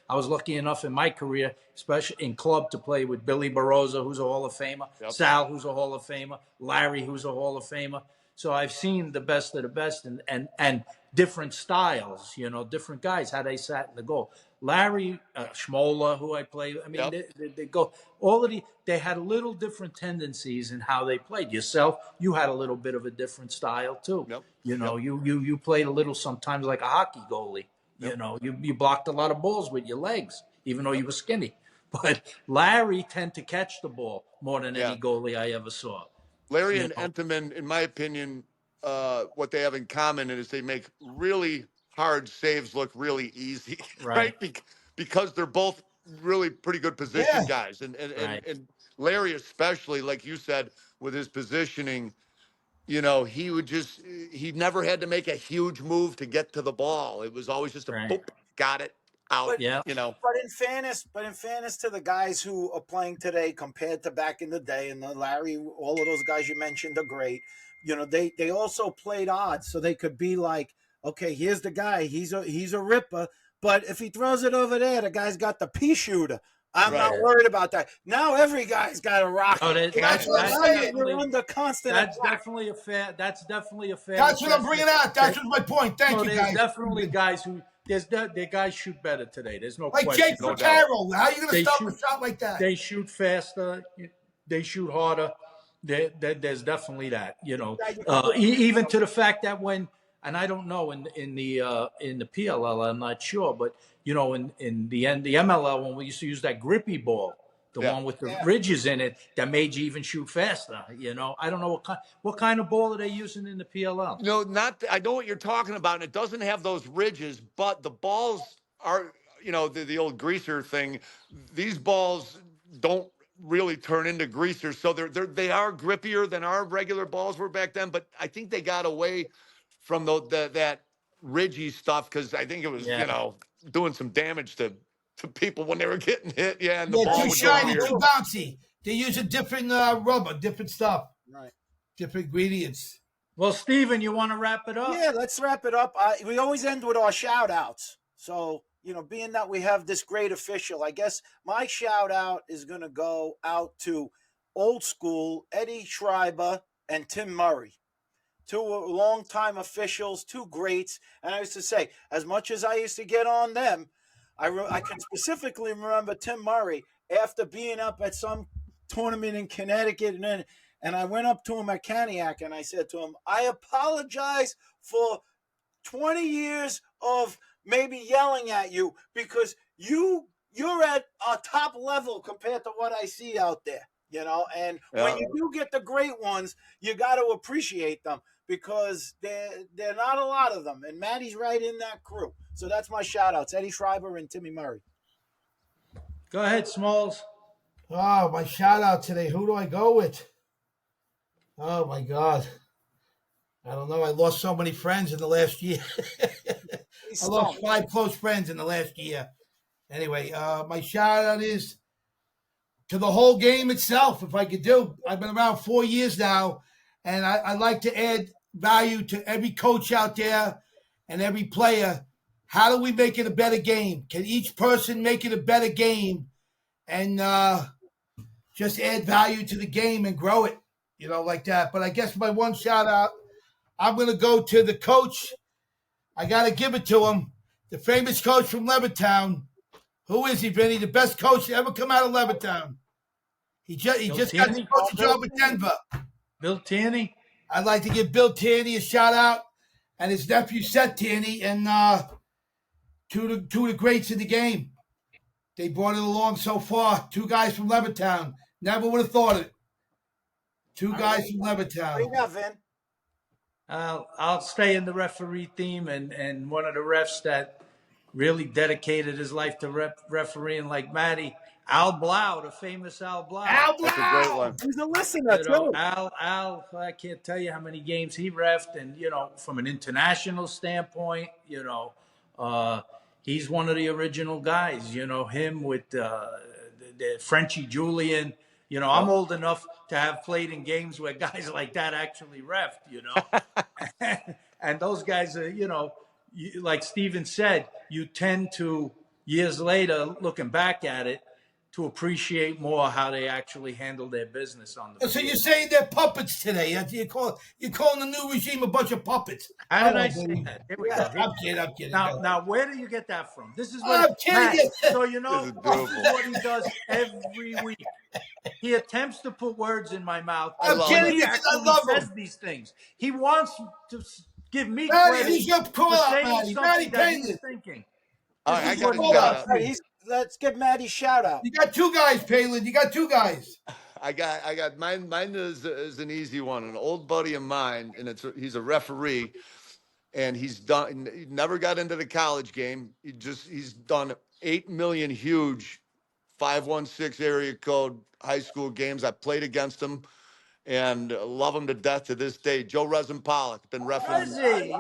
I was lucky enough in my career, especially in club, to play with Billy Barroza, who's a Hall of Famer, Sal, who's a Hall of Famer, Larry, who's a Hall of Famer. So I've seen the best of the best, and different styles, different guys, how they sat in the goal. Larry, Schmoller, who I played, I mean, they go, they had a little different tendencies in how they played. Yourself, you had a little bit of a different style too. You played a little sometimes like a hockey goalie. You blocked a lot of balls with your legs, even though you were skinny. But Larry tended to catch the ball more than any goalie I ever saw. Larry and Entenmann, in my opinion, what they have in common is they make really hard saves look really easy, right? Because they're both really pretty good position guys. And Larry, especially, like you said, with his positioning, he never had to make a huge move to get to the ball. It was always just a boop, got it, out, But in fairness to the guys who are playing today compared to back in the day, and the Larry, all of those guys you mentioned are great. They also played odds, so they could be like, okay, here's the guy, he's a ripper, but if he throws it over there, the guy's got the pea shooter. I'm not worried about that. Now every guy's got a rocket. That's what I'm saying. We're under constant attack. That's definitely a fair. That's what I'm bringing out. That's my point. Thank you, guys. There's definitely guys who. The guys shoot better today. There's no question. Like Jake Vaccaro. How are you going to stop a shot like that? They shoot faster. They shoot harder. There's definitely that. Even to the fact that and I don't know in the PLL, I'm not sure, but in the MLL, when we used to use that grippy ball, the one with the ridges in it, that made you even shoot faster. I don't know what kind of ball are they using in the PLL. No, I know what you're talking about, and it doesn't have those ridges, but the balls are, the old greaser thing. These balls don't really turn into greasers, so they are grippier than our regular balls were back then. But I think they got away from that ridgy stuff because I think it was doing some damage to people when they were getting hit. And the ball too shiny, too bouncy. They use a different rubber, different stuff, different ingredients. Well, Steven, you want to wrap it up? Yeah, let's wrap it up. We always end with our shout outs. So, being that we have this great official, I guess my shout out is going to go out to old school Eddie Schreiber and Tim Murray. Two longtime officials, two greats. And I used to say, as much as I used to get on them, I can specifically remember Tim Murray after being up at some tournament in Connecticut. And I went up to him at Caniac and I said to him, I apologize for 20 years of maybe yelling at you because you're at a top level compared to what I see out there, and when you do get the great ones, you got to appreciate them because they're not a lot of them. And Matty's right in that crew. So that's my shout outs, Eddie Schreiber and Timmy Murray. Go ahead, Smalls. Oh, my shout out today. Who do I go with? Oh my God. I don't know. I lost so many friends in the last year. I lost 5 close friends in the last year. Anyway, my shout out is to the whole game itself. If I could do, I've been around 4 years now, and I like to add value to every coach out there and every player. How do we make it a better game? Can each person make it a better game and just add value to the game and grow it, like that? But I guess my one shout out, I'm going to go to the coach. I got to give it to him. The famous coach from Levittown. Who is he, Vinny? The best coach to ever come out of Levittown. He just got the coaching job with Denver. Bill Tierney? I'd like to give Bill Tanny a shout out and his nephew Seth Tanny and two of the greats in the game. They brought it along so far. Two guys from Levittown. Never would have thought it. Two guys from Levittown. What do you got, Vin? I'll stay in the referee theme, and one of the refs that really dedicated his life to refereeing like Matty, Al Blau, the famous Al Blau. Al Blau! That's a great one. He's a listener, too. Al, I can't tell you how many games he refed, and, from an international standpoint, he's one of the original guys, him with the Frenchie Julian. I'm old enough to have played in games where guys like that actually refed, and those guys are, like Steven said, you tend to, years later, looking back at it, to appreciate more how they actually handle their business on the So field. you're saying they're puppets today? You're calling the new regime a bunch of puppets? How did I say that? Here we go. I'm kidding. Now, where do you get that from? This is I'm what kidding. so this is what he does every week. He attempts to put words in my mouth. I'm kidding He because I actually love says him. these things. He wants to give me Matty, credit who's your call for out, saying Matty? something Matty that he's Palin. thinking. All right, I This is got what a he shout does. out. Hey, let's give Maddie a shout out. You got two guys, Palin. You got two guys. I got mine. Mine is an easy one. An old buddy of mine, and he's a referee, and he never got into the college game. He's done 8 million huge 516 area code high school games. I played against him and love him to death to this day. Joe Resin Pollock, been refereeing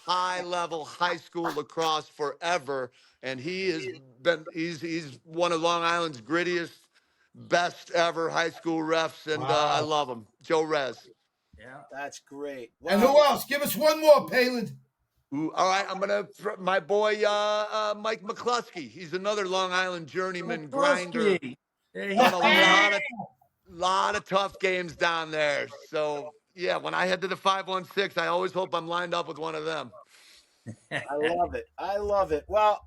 high level high school lacrosse forever, and he's one of Long Island's grittiest, best ever high school refs, and I love him. Joe Rez. Yeah, that's great. Wow. And who else? Give us one more, Palin. Ooh, all right, I'm gonna my boy Mike McCluskey. He's another Long Island journeyman grinder. Done a lot of tough games down there. So yeah, when I head to the 516, I always hope I'm lined up with one of them. I love it. Well,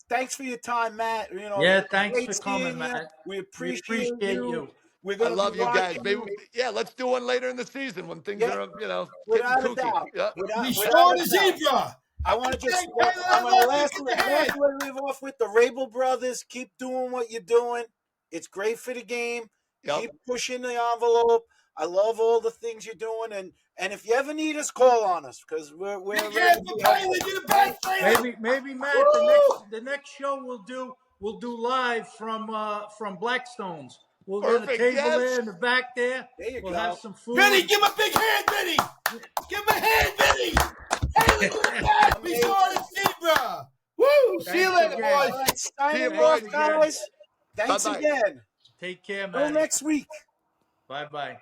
thanks for your time, Matt. Thanks for coming, Matt. We appreciate you. I love you guys. Maybe let's do one later in the season when things are getting kooky. Yeah. Restore the zebra. I want to just lastly leave off with the Rabel brothers. Keep doing what you're doing. It's great for the game. Yep. Keep pushing the envelope. I love all the things you're doing, and if you ever need us, call on us because we're ready to maybe Matt, the next show we'll do live from Blackstones. We'll get a table there in the back there. We'll have some food. Vinny, give him a big hand, Vinny. Give him a hand, Vinny. Hey, look at that. We saw the zebra. Woo. See you later, boys. See you, boys, guys. Thanks again. Take care, man. Till next week. Bye-bye.